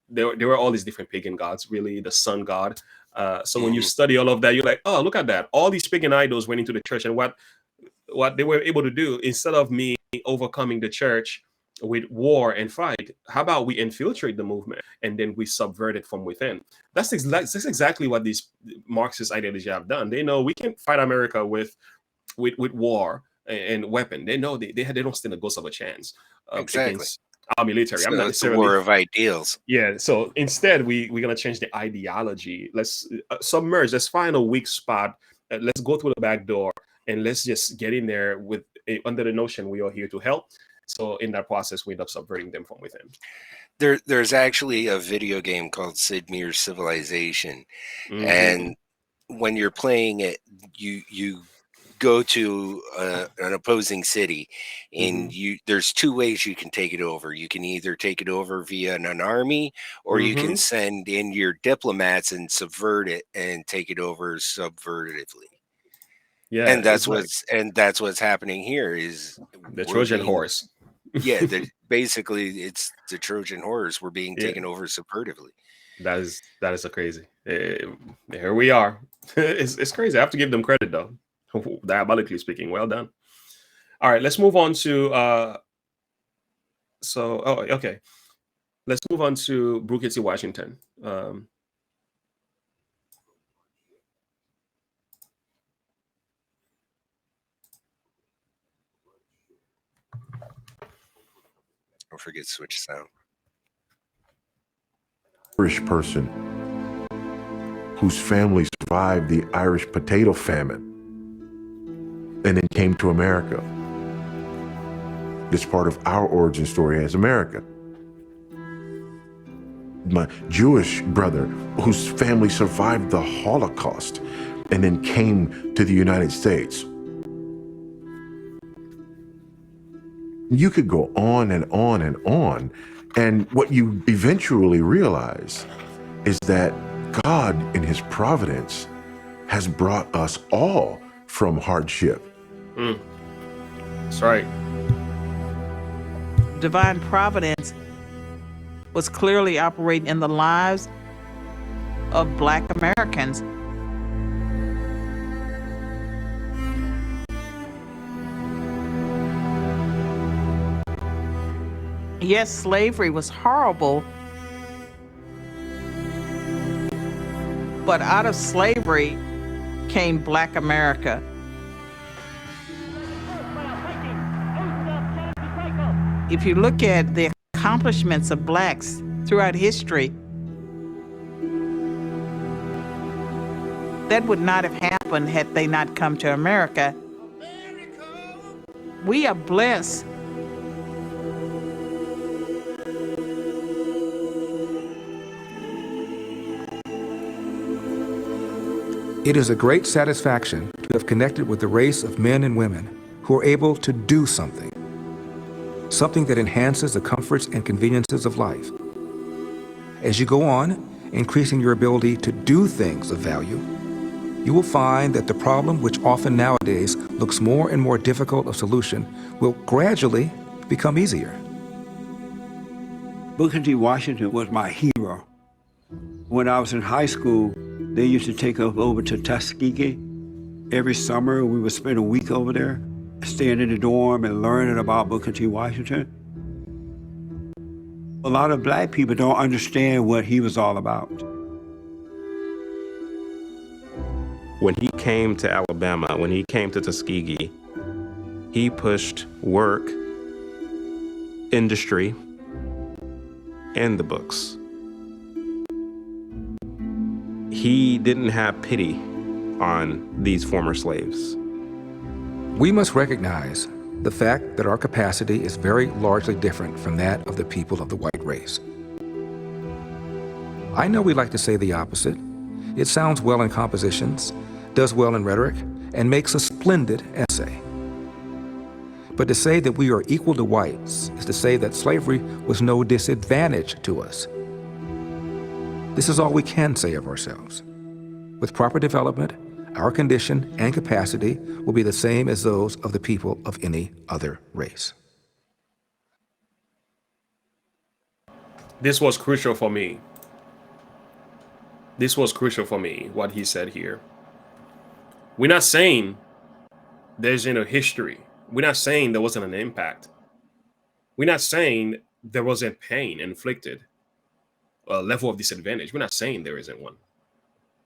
there were all these different pagan gods, really, the sun god. So when you study all of that, you're like, oh, look at that. All these pagan idols went into the church, and what they were able to do, instead of me overcoming the church with war and fight, how about we infiltrate the movement and then we subvert it from within? That's exactly what these Marxist ideology have done. They know we can fight America with war and weapon. They know they don't stand a ghost of a chance against our military. So I'm not it's a necessarily war of ideals. Yeah. So instead, we're gonna change the ideology. Let's submerge. Let's find a weak spot. Let's go through the back door, and let's just get in there with under the notion we are here to help. So in that process, we end up subverting them from within. There's actually a video game called Sid Meier's Civilization, and when you're playing it, you go to an opposing city, and there's two ways you can take it over. You can either take it over via an army, or you can send in your diplomats and subvert it and take it over subvertively. Yeah, and that's what's happening here is the Trojan horse. Yeah, basically it's the Trojan horse. We're being taken over subvertively. That is a crazy. Here we are. It's crazy. I have to give them credit though. Diabolically speaking, well done. All right, let's move on to okay. Let's move on to Booker T. Washington. Don't forget switch sound. British person whose family survived the Irish potato famine and then came to America. It's part of our origin story as America. My Jewish brother whose family survived the Holocaust and then came to the United States. You could go on and on and on. And what you eventually realize is that God, in his providence, has brought us all from hardship. That's right. Divine providence was clearly operating in the lives of Black Americans. Yes, slavery was horrible, but out of slavery came Black America. If you look at the accomplishments of Blacks throughout history, that would not have happened had they not come to America. We are blessed. It is a great satisfaction to have connected with the race of men and women who are able to do something that enhances the comforts and conveniences of life. As you go on, increasing your ability to do things of value, you will find that the problem, which often nowadays looks more and more difficult of solution, will gradually become easier. Booker T. Washington was my hero. When I was in high school, they used to take us over to Tuskegee. Every summer, we would spend a week over there, staying in the dorm and learning about Booker T. Washington. A lot of Black people don't understand what he was all about. When he came to Alabama, when he came to Tuskegee, he pushed work, industry, and the books. He didn't have pity on these former slaves. We must recognize the fact that our capacity is very largely different from that of the people of the white race. I know we like to say the opposite. It sounds well in compositions, does well in rhetoric, and makes a splendid essay. But to say that we are equal to whites is to say that slavery was no disadvantage to us. This is all we can say of ourselves. With proper development, our condition and capacity will be the same as those of the people of any other race. This was crucial for me. This was crucial for me, what he said here. We're not saying there's history. We're not saying there wasn't an impact. We're not saying there wasn't pain inflicted, a level of disadvantage. We're not saying there isn't one.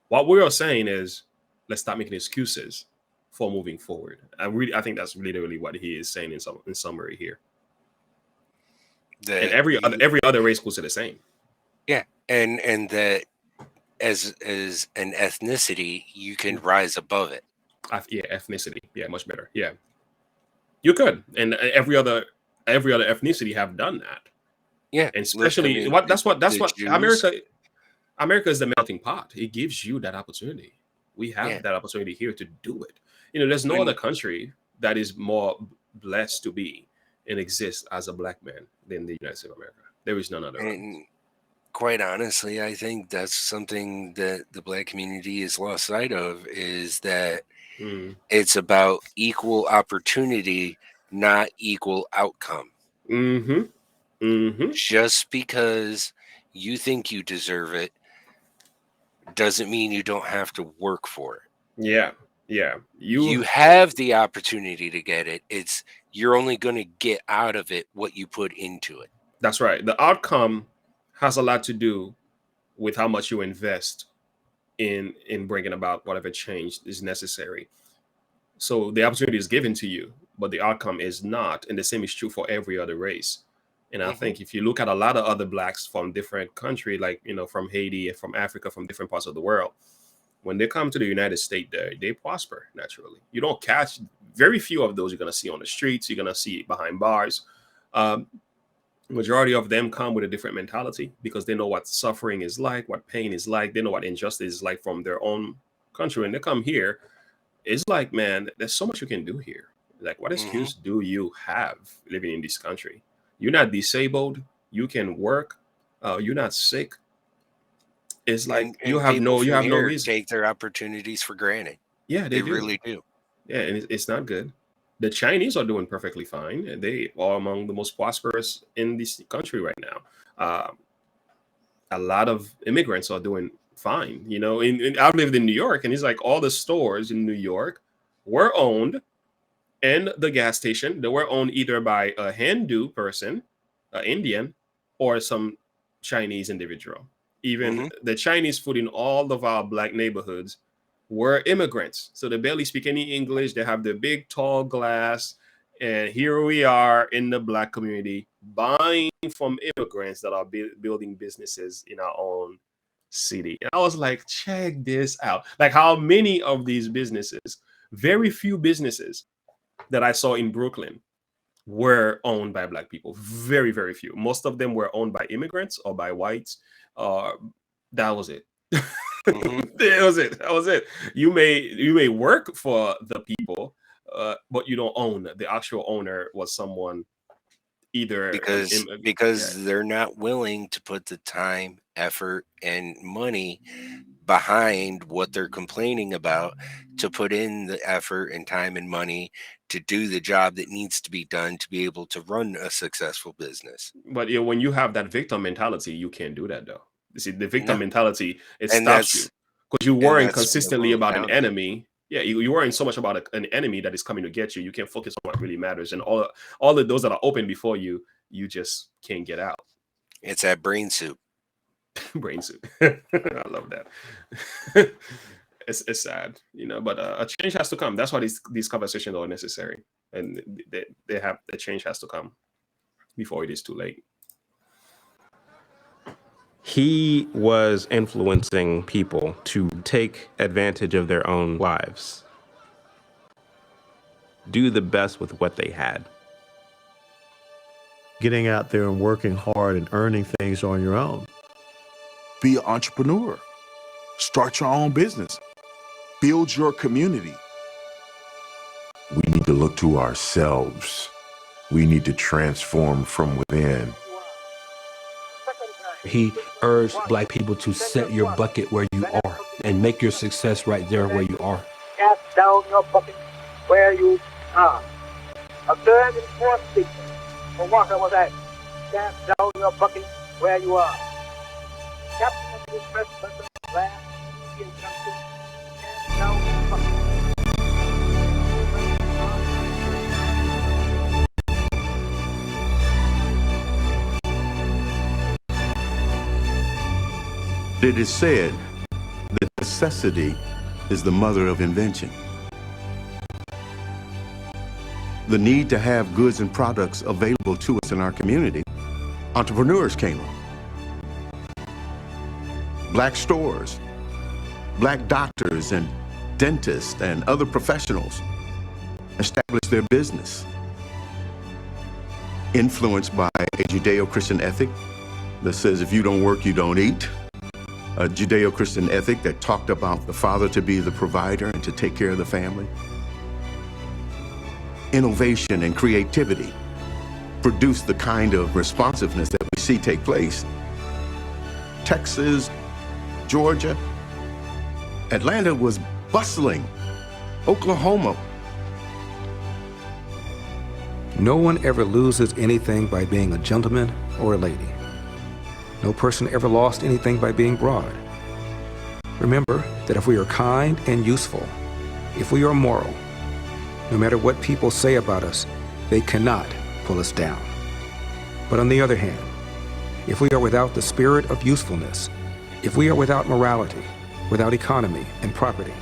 What we are saying is, let's stop making excuses for moving forward. I think that's literally what he is saying in summary here. And every other race will say the same. Yeah, and that as an ethnicity, you can rise above it. Yeah, ethnicity. Yeah, much better. Yeah, you could, and every other ethnicity have done that. Yeah, and especially that's what America is the melting pot. It gives you that opportunity. We have that opportunity here to do it. There's no other country that is more blessed to be and exist as a Black man than the United States of America. There is none other. And quite honestly, I think that's something that the Black community is lost sight of, is that it's about equal opportunity, not equal outcome. Just because you think you deserve it doesn't mean you don't have to work for it. Yeah. You have the opportunity to get it. You're only going to get out of it what you put into it. That's right. The outcome has a lot to do with how much you invest in bringing about whatever change is necessary. So the opportunity is given to you, but the outcome is not. And the same is true for every other race. And I think if you look at a lot of other Blacks from different countries, like, from Haiti and from Africa, from different parts of the world, when they come to the United States, they prosper naturally. You don't catch very few of those you're going to see on the streets. You're going to see behind bars. Majority of them come with a different mentality because they know what suffering is like, what pain is like. They know what injustice is like from their own country. When they come here, it's like, man, there's so much you can do here. Like, what excuse do you have living in this country? You're not disabled. You can work. You're not sick. It's like and you have no reason. Take their opportunities for granted. Yeah, they do. Really do. Yeah, and it's not good. The Chinese are doing perfectly fine. And they are among the most prosperous in this country right now. A lot of immigrants are doing fine. You know, I lived in New York, and it's like all the stores in New York were owned, and the gas station, they were owned either by a Hindu person, an Indian, or some Chinese individual. Even the Chinese food in all of our black neighborhoods were immigrants. So they barely speak any English. They have the big, tall glass. And here we are in the black community buying from immigrants that are building businesses in our own city. And I was like, check this out. Like, how many of these businesses, very few businesses that I saw in Brooklyn were owned by black people. Very, very few. Most of them were owned by immigrants or by whites. That was it. That was it. You may work for the people, but you don't own. The actual owner was someone either because they're not willing to put the time, effort, and money behind what they're complaining about, to put in the effort and time and money to do the job that needs to be done to be able to run a successful business. But when you have that victim mentality, you can't do that though. You see, the victim mentality, it stops you because you're worrying consistently about an enemy. Yeah, you're worrying so much about an enemy that is coming to get you. You can't focus on what really matters, and all of those that are open before you, you just can't get out. It's that brain soup. Brain soup. I love that. It's sad, you know, but a change has to come. That's why these conversations are necessary, and the change has to come before it is too late. He was influencing people to take advantage of their own lives, do the best with what they had. Getting out there and working hard and earning things on your own. Be an entrepreneur. Start your own business. Build your community. We need to look to ourselves. We need to transform from within. He urged black people to set your bucket where you are and make your success right there where you are. Cast down your bucket where you are. A third and fourth speaker for Walker was that. Cast down your bucket where you are. Captain of this first person, last Indian country, cast down your bucket. It is said that necessity is the mother of invention. The need to have goods and products available to us in our community, entrepreneurs came up. Black stores, black doctors and dentists and other professionals established their business, influenced by a Judeo-Christian ethic that says if you don't work, you don't eat. A Judeo-Christian ethic that talked about the father to be the provider and to take care of the family. Innovation and creativity produced the kind of responsiveness that we see take place. Texas, Georgia, Atlanta was bustling. Oklahoma. No one ever loses anything by being a gentleman or a lady. No person ever lost anything by being broad. Remember that if we are kind and useful, if we are moral, no matter what people say about us, they cannot pull us down. But on the other hand, if we are without the spirit of usefulness, if we are without morality, without economy and property,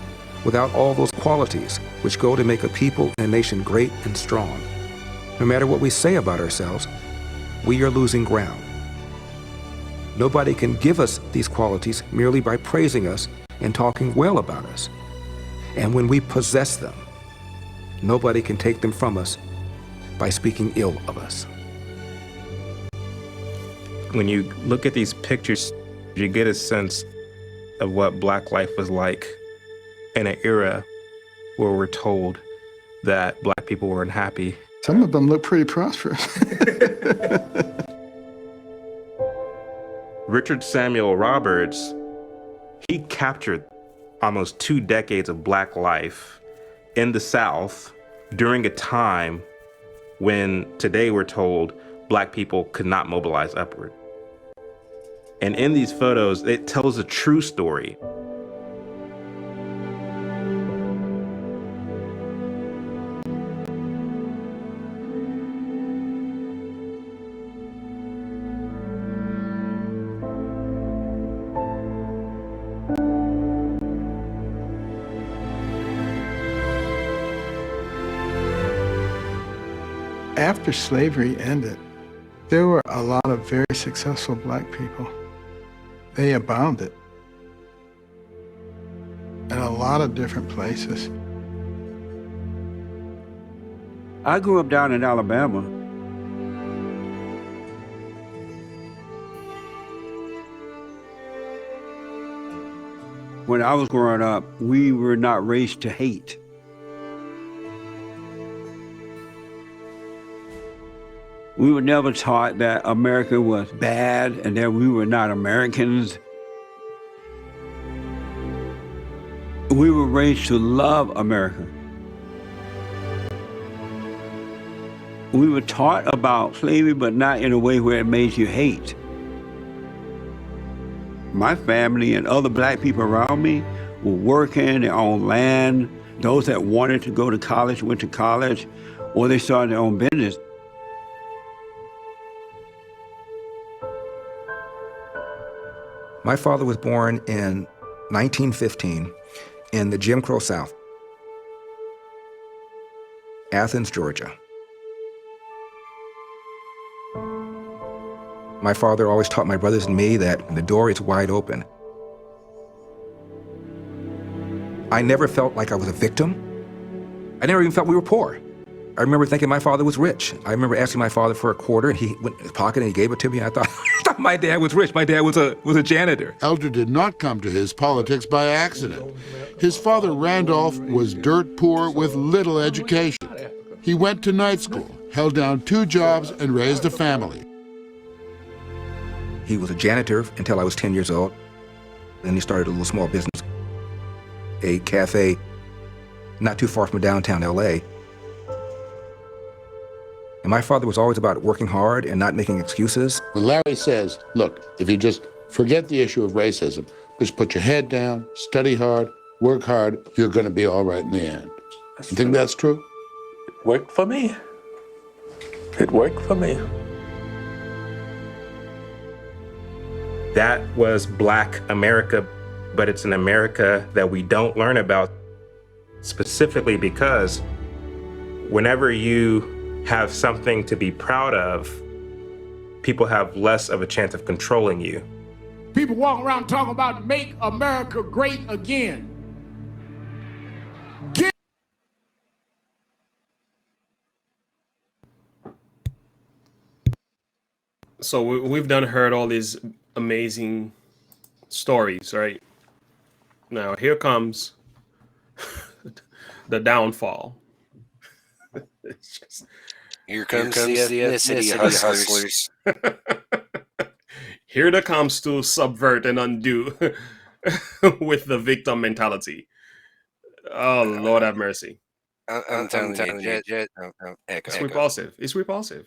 without all those qualities which go to make a people and a nation great and strong, no matter what we say about ourselves, we are losing ground. Nobody can give us these qualities merely by praising us and talking well about us. And when we possess them, nobody can take them from us by speaking ill of us. When you look at these pictures, you get a sense of what Black life was like in an era where we're told that Black people were unhappy. Some of them look pretty prosperous. Richard Samuel Roberts, he captured almost 2 decades of Black life in the South during a time when today we're told Black people could not mobilize upward. And in these photos, it tells a true story. After slavery ended, there were a lot of very successful Black people. They abounded in a lot of different places. I grew up down in Alabama. When I was growing up, we were not raised to hate. We were never taught that America was bad and that we were not Americans. We were raised to love America. We were taught about slavery, but not in a way where it made you hate. My family and other Black people around me were working their own land. Those that wanted to go to college went to college, or they started their own business. My father was born in 1915 in the Jim Crow South, Athens, Georgia. My father always taught my brothers and me that the door is wide open. I never felt like I was a victim. I never even felt we were poor. I remember thinking my father was rich. I remember asking my father for a quarter, and he went in his pocket and he gave it to me. I thought, I thought my dad was rich. My dad was a janitor. Elder did not come to his politics by accident. His father, Randolph, was dirt poor with little education. He went to night school, held down 2 jobs, and raised a family. He was a janitor until I was 10 years old. Then he started a little small business, a cafe not too far from downtown LA. And my father was always about working hard and not making excuses. When Larry says, look, if you just forget the issue of racism, just put your head down, study hard, work hard, you're going to be all right in the end. You think that's true? It worked for me. It worked for me. That was Black America, but it's an America that we don't learn about, specifically because whenever you have something to be proud of, people have less of a chance of controlling you. People walk around talking about make America great again. So we've heard all these amazing stories, right? Now here comes the downfall. It's just, here comes the ethnicity hustlers. Here they comes to subvert and undo with the victim mentality. Oh, Lord have mercy. I'm telling you, echo. It's repulsive. It's repulsive.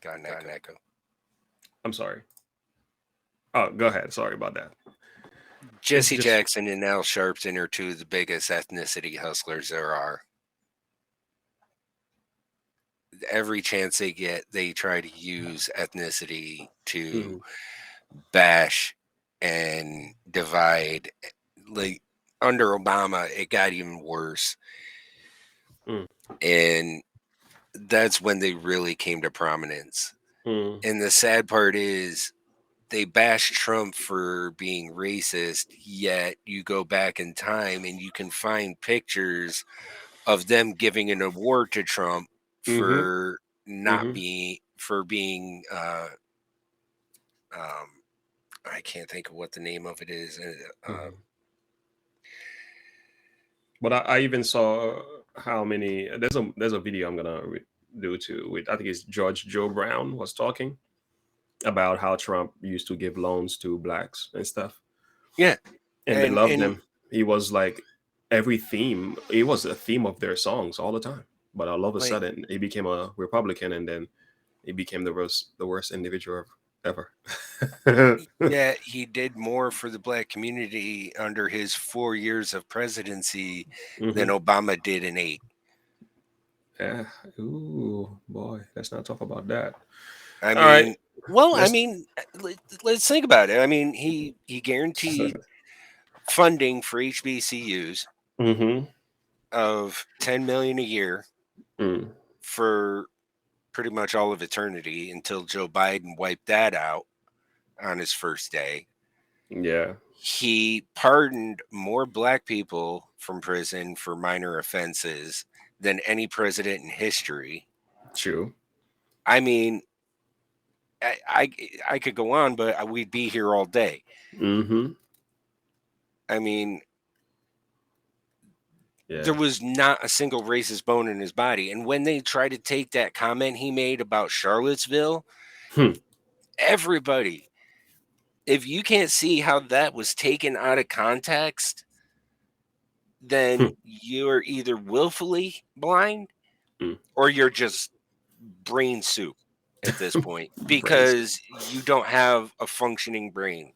Got an echo. I'm sorry. Oh, go ahead. Sorry about that. Jesse Jackson and Al Sharpton are 2 of the biggest ethnicity hustlers there are. Every chance they get, they try to use ethnicity to bash and divide. Like under Obama, it got even worse. And that's when they really came to prominence. And the sad part is they bash Trump for being racist, yet you go back in time and you can find pictures of them giving an award to Trump for being I can't think of what the name of it is. But I even saw how many. There's a video I'm gonna do too. With I think it's George Joe Brown was talking about how Trump used to give loans to blacks and stuff. Yeah, and they loved him. He was like every theme. It was a theme of their songs all the time. But all of a sudden, he became a Republican, and then he became the worst individual ever. Yeah, he did more for the black community under his 4 years of presidency than Obama did in 8. Yeah. Ooh, boy. Let's not talk about that. I mean, let's think about it. I mean, he guaranteed funding for HBCUs of $10 million a year for pretty much all of eternity until Joe Biden wiped that out on his first day. Yeah. He pardoned more black people from prison for minor offenses than any president in history. True. I mean, I could go on, but we'd be here all day. I mean, there was not a single racist bone in his body. And when they tried to take that comment he made about Charlottesville, everybody, if you can't see how that was taken out of context, then you're either willfully blind or you're just brain soup at this point, because you don't have a functioning brain.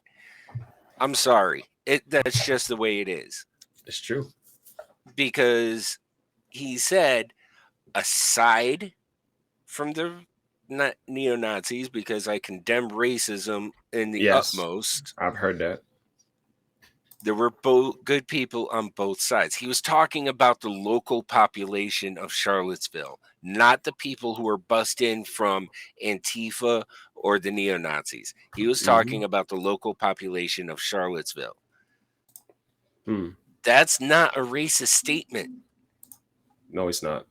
I'm sorry. That's just the way it is. It's true. Because he said, aside from the neo-Nazis, because I condemn racism in the utmost. I've heard that. There were both good people on both sides. He was talking about the local population of Charlottesville, not the people who were bussed in from Antifa or the neo-Nazis. He was talking about the local population of Charlottesville. That's not a racist statement. No, it's not.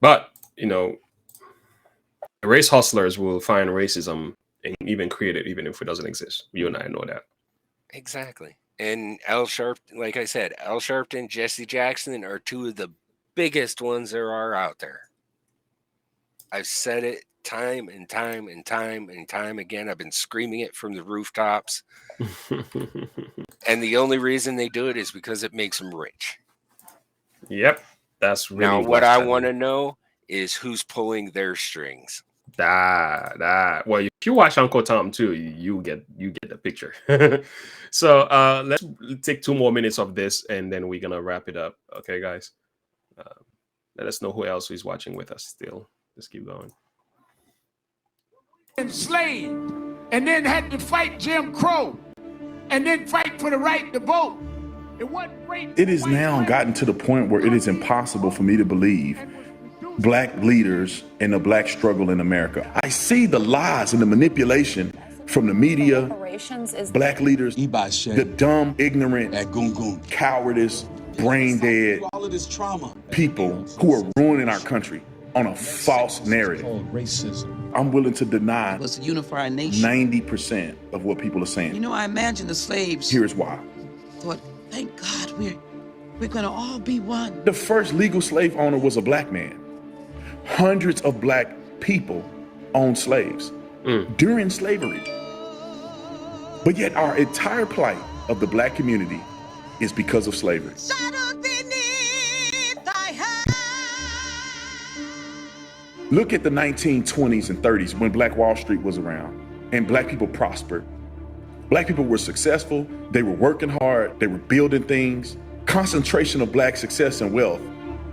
But, you know, race hustlers will find racism and even create it, even if it doesn't exist. You and I know that. Exactly. And Al Sharpton, like I said, Al Sharpton and Jesse Jackson are two of the biggest ones there are out there. I've said it time and time and time and time again. I've been screaming it from the rooftops. And the only reason they do it is because it makes them rich. Yep. That's really now what I want to know is who's pulling their strings. Well, if you watch Uncle Tom too, you get the picture. So let's take 2 more minutes of this and then we're gonna wrap it up. Okay, guys. Let us know who else is watching with us still. Let's keep going. Enslaved, and then had to fight Jim Crow, and then fight for the right to vote. It has now gotten to the point where it is impossible for me to believe black leaders and the black struggle in America. I see the lies and the manipulation from the media, black leaders, the dumb, ignorant, cowardice, brain dead people who are ruining our country on a false narrative. I'm willing to deny 90% of what people are saying. You know, I imagine the slaves. Here's why. Thought, thank God we're gonna all be one. The first legal slave owner was a black man. Hundreds of black people owned slaves during slavery. But yet our entire plight of the black community is because of slavery. Look at the 1920s and 30s when Black Wall Street was around and black people prospered. Black people were successful, they were working hard, they were building things. Concentration of black success and wealth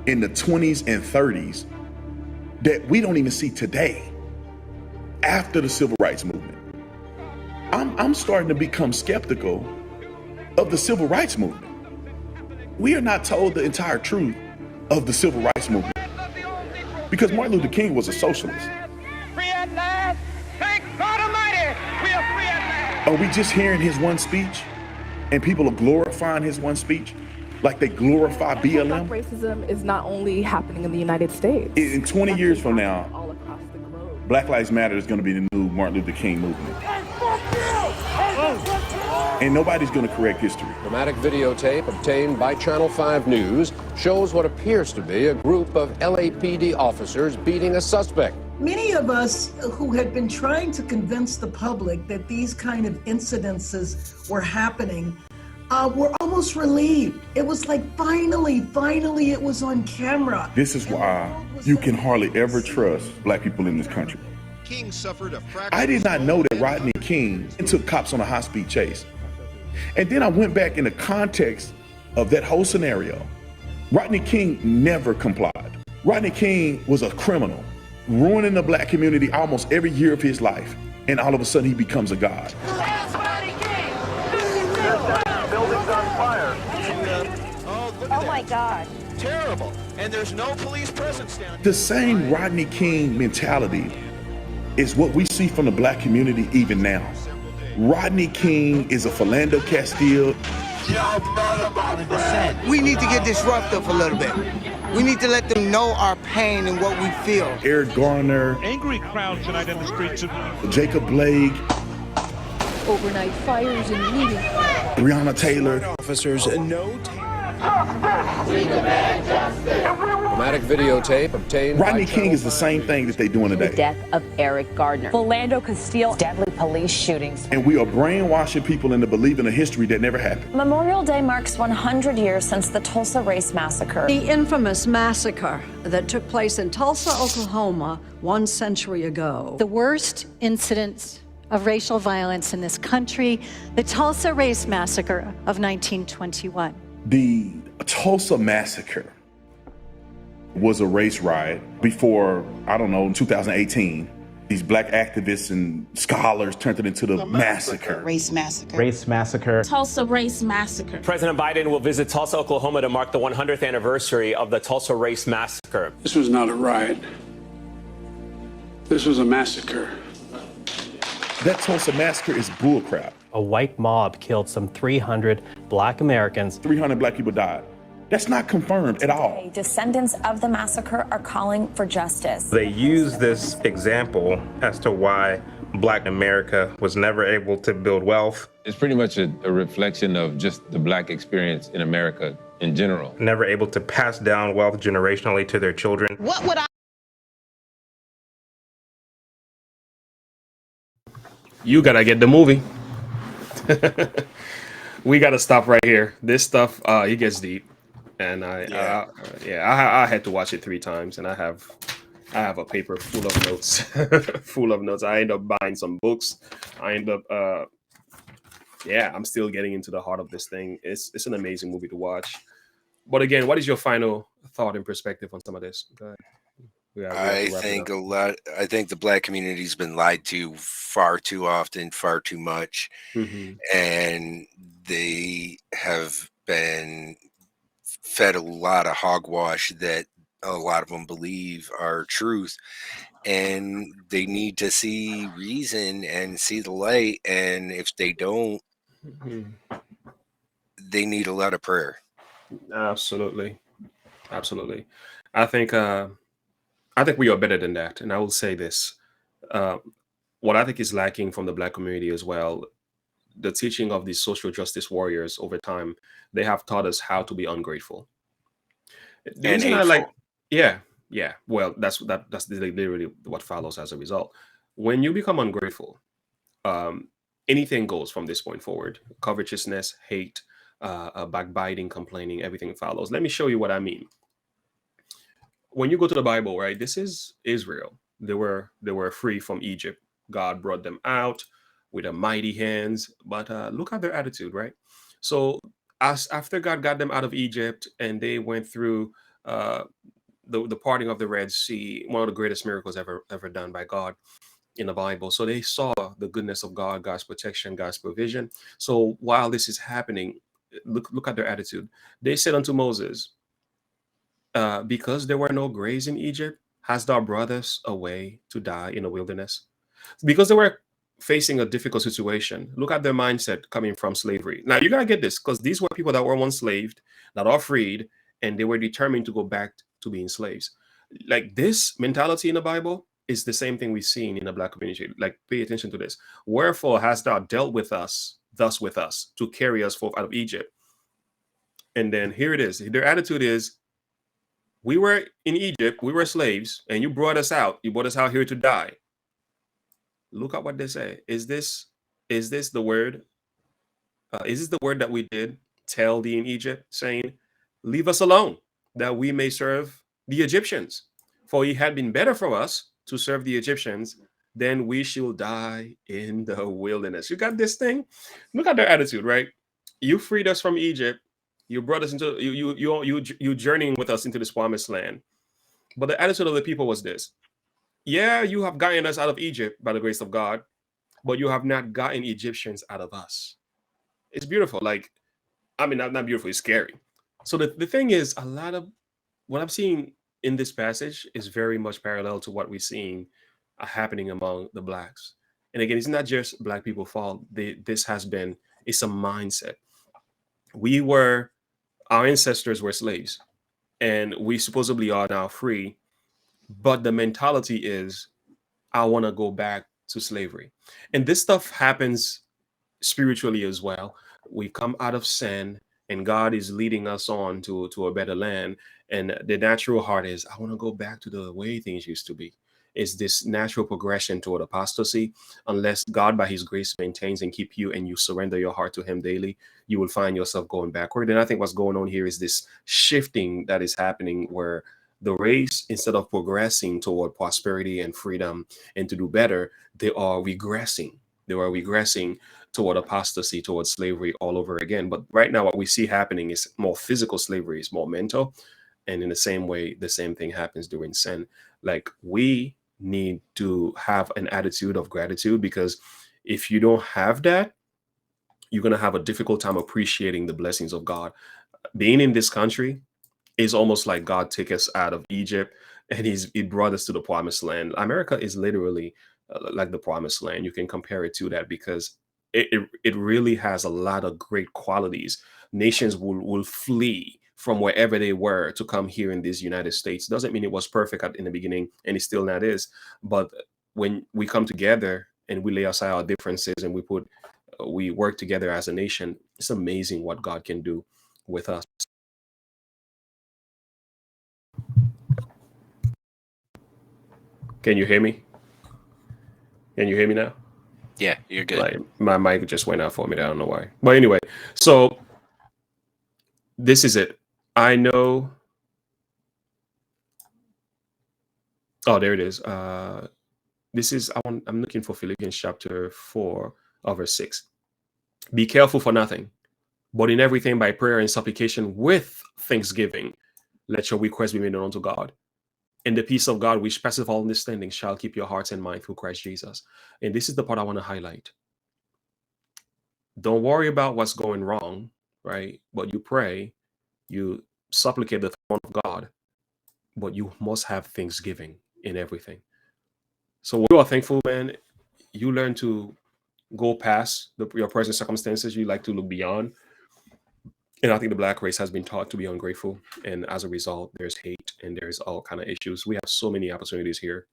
in the 20s and 30s that we don't even see today after the civil rights movement. I'm starting to become skeptical of the civil rights movement. We are not told the entire truth of the civil rights movement because Martin Luther King was a socialist. Free at last, thank God Almighty. Are we just hearing his one speech and people are glorifying his one speech like they glorify BLM? Racism is not only happening in the United States. In 20 years from now, Black Lives Matter is going to be the new Martin Luther King movement. And nobody's going to correct history. Dramatic videotape obtained by Channel 5 News shows what appears to be a group of LAPD officers beating a suspect. Many of us who had been trying to convince the public that these kind of incidences were happening were almost relieved. It was like, finally, it was on camera. This is why you can hardly ever trust Black people in this country. King suffered a I did not know that Rodney King took cops on a high-speed chase. And then I went back in the context of that whole scenario. Rodney King never complied. Rodney King was a criminal, ruining the Black community almost every year of his life. And all of a sudden he becomes a god. building's on fire. Oh my God. Terrible. And there's no police presence down here. The same Rodney King mentality is what we see from the Black community even now. Rodney King is a Philando Castile. We need to get disruptive a little bit. We need to let them know our pain and what we feel. Eric Garner. Angry crowd tonight on the streets of Jacob Blake. Overnight fires in meetings. Breonna Taylor. Officers no dramatic videotape obtained Rodney by King is the same thing that they're doing The today. death of Eric Gardner. Philando Castile. Deadly police shootings. And we are brainwashing people into believing a history that never happened. Memorial Day marks 100 years since the Tulsa Race Massacre. The infamous massacre that took place in Tulsa, Oklahoma, 1 century ago. The worst incidents of racial violence in this country, the Tulsa Race Massacre of 1921. The Tulsa Massacre was a race riot before, 2018. These Black activists and scholars turned it into the massacre. Race massacre. Race massacre. Tulsa Race Massacre. President Biden will visit Tulsa, Oklahoma to mark the 100th anniversary of the Tulsa Race Massacre. This was not a riot. This was a massacre. That Tulsa Massacre is bullcrap. A white mob killed some 300 Black Americans. 300 Black people died. That's not confirmed at all. Descendants of the massacre are calling for justice. They use this example as to why Black America was never able to build wealth. It's pretty much a reflection of just the Black experience in America in general. Never able to pass down wealth generationally to their children. What would I? You gotta get the movie. We gotta stop right here. This stuff, it gets deep, and I had to watch it 3 times, and I have a paper full of notes, I end up buying some books. I end up, I'm still getting into the heart of this thing. It's an amazing movie to watch. But again, what is your final thought and perspective on some of this? Go ahead. I think the Black community's been lied to far too often, far too much. Mm-hmm. And they have been fed a lot of hogwash that a lot of them believe are truth. And they need to see reason and see the light. And if they don't, they need a lot of prayer. Absolutely. I think we are better than that. And I will say this. What I think is lacking from the Black community as well, the teaching of these social justice warriors over time, they have taught us how to be ungrateful. The And reason hateful. well, that's literally what follows as a result. When you become ungrateful, anything goes from this point forward. Covetousness, hate, backbiting, complaining, everything follows. Let me show you what I mean. When you go to the Bible, right, this is Israel. They were free from Egypt. God brought them out with a mighty hands. But look at their attitude, right? So after God got them out of Egypt and they went through the parting of the Red Sea, one of the greatest miracles ever done by God in the Bible. So they saw the goodness of God, God's protection, God's provision. So while this is happening, look at their attitude. They said unto Moses, because there were no graves in Egypt, hast thou brought us away to die in the wilderness? Because they were facing a difficult situation, look at their mindset coming from slavery. Now you gotta get this, because these were people that were once enslaved, that are freed, and they were determined to go back to being slaves. Like, this mentality in the Bible is the same thing we've seen in the Black community. Like, pay attention to this. Wherefore hast thou dealt with us, thus with us, to carry us forth out of Egypt. And then here it is. Their attitude is, we were in Egypt, we were slaves, and you brought us out. You brought us out here to die. Look at what they say. Is this the word? Is this the word that we did tell thee in Egypt, saying, leave us alone, that we may serve the Egyptians? For it had been better for us to serve the Egyptians than we shall die in the wilderness. You got this thing? Look at their attitude, right? You freed us from Egypt. You brought us into you journeying with us into this promised land. But the attitude of the people was this: yeah, you have gotten us out of Egypt by the grace of God, but you have not gotten Egyptians out of us. It's beautiful. Like, I mean, not beautiful, it's scary. So the thing is, a lot of what I'm seeing in this passage is very much parallel to what we're seeing happening among the Blacks. And again, it's not just Black people's fault. It's a mindset. Our ancestors were slaves, and we supposedly are now free, but the mentality is, I want to go back to slavery. And this stuff happens spiritually as well. We come out of sin, and God is leading us on to a better land. And the natural heart is, I want to go back to the way things used to be. It's this natural progression toward apostasy. Unless God, by his grace, maintains and keep you, and you surrender your heart to him daily, you will find yourself going backward. And I think what's going on here is this shifting that is happening, where the race, instead of progressing toward prosperity and freedom and to do better, they are regressing. They are regressing toward apostasy, toward slavery all over again. But right now, what we see happening is more physical slavery, is more mental. And in the same way, the same thing happens during sin. Like, we need to have an attitude of gratitude, because if you don't have that, you're going to have a difficult time appreciating the blessings of God. Being in this country is almost like God took us out of Egypt, and he brought us to the promised land. America is literally like the promised land. You can compare it to that, because it really has a lot of great qualities. Nations will flee from wherever they were to come here in these United States. Doesn't mean it was perfect in the beginning, and it still not is. But when we come together and we lay aside our differences, and we work together as a nation, it's amazing what God can do with us. Can you hear me? Can you hear me now? Yeah, you're good. Like, my mic just went out for me. I don't know why. But anyway, so this is it. I know. Oh, there it is. I'm looking for Philippians chapter 4, verse 6. Be careful for nothing, but in everything by prayer and supplication with thanksgiving, let your requests be made known unto God. And the peace of God, which passeth all understanding, shall keep your hearts and mind through Christ Jesus. And this is the part I want to highlight. Don't worry about what's going wrong, right? But you pray, you supplicate the throne of God, but you must have thanksgiving in everything. So when you are thankful, man, you learn to go past your present circumstances. You like to look beyond. And I think the Black race has been taught to be ungrateful. And as a result, there's hate and there's all kind of issues. We have so many opportunities here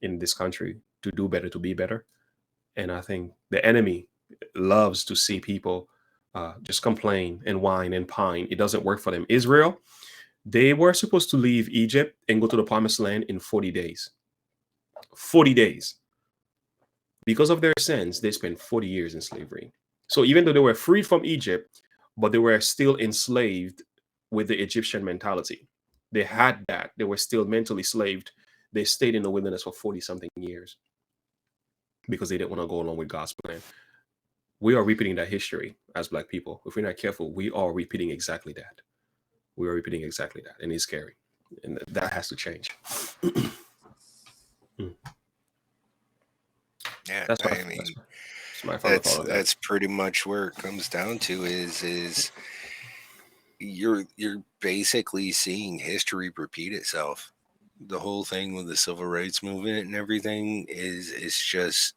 in this country to do better, to be better. And I think the enemy loves to see people just complain and whine and pine. It doesn't work for them. Israel, they were supposed to leave Egypt and go to the promised land in 40 days. 40 days. Because of their sins, they spent 40 years in slavery. So even though they were freed from Egypt, but they were still enslaved with the Egyptian mentality. They had that. They were still mentally enslaved. They stayed in the wilderness for 40-something years because they didn't want to go along with God's plan. We are repeating that history as Black people. If we're not careful, we are repeating exactly that. We are repeating exactly that, and it's scary. And that has to change. Yeah, that's pretty much where it comes down to is you're basically seeing history repeat itself. The whole thing with the civil rights movement and everything is just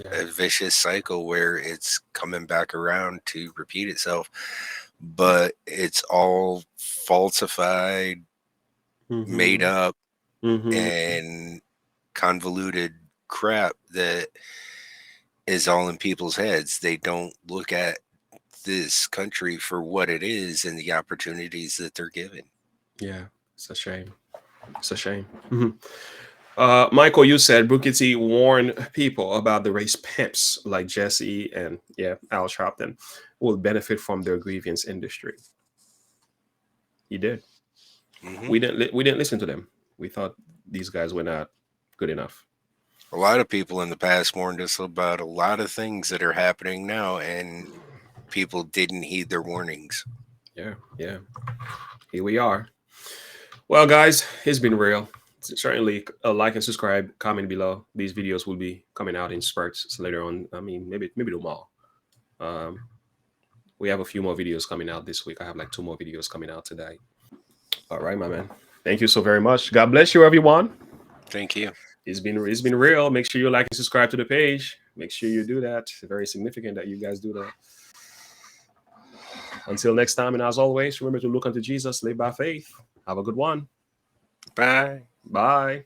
a vicious cycle where it's coming back around to repeat itself, but it's all falsified, made up, and convoluted crap that is all in people's heads. They don't look at this country for what it is and the opportunities that they're given. Yeah, it's a shame. It's a shame. Michael, you said Booker T warned people about the race pimps like Jesse and Al Sharpton will benefit from their grievance industry. He did. We didn't listen to them. We thought these guys were not good enough. A lot of people in the past warned us about a lot of things that are happening now, and people didn't heed their warnings. Yeah. Here we are. Well, guys, it's been real. Certainly like and subscribe, comment below. These videos will be coming out in spurts later on. I mean, maybe tomorrow. We have a few more videos coming out this week. I have like 2 more videos coming out today. All right, my man. Thank you so very much. God bless you, everyone. Thank you. It's been real. Make sure you like and subscribe to the page. Make sure you do that. It's very significant that you guys do that. Until next time, and as always, remember to look unto Jesus, live by faith. Have a good one. Bye. Bye.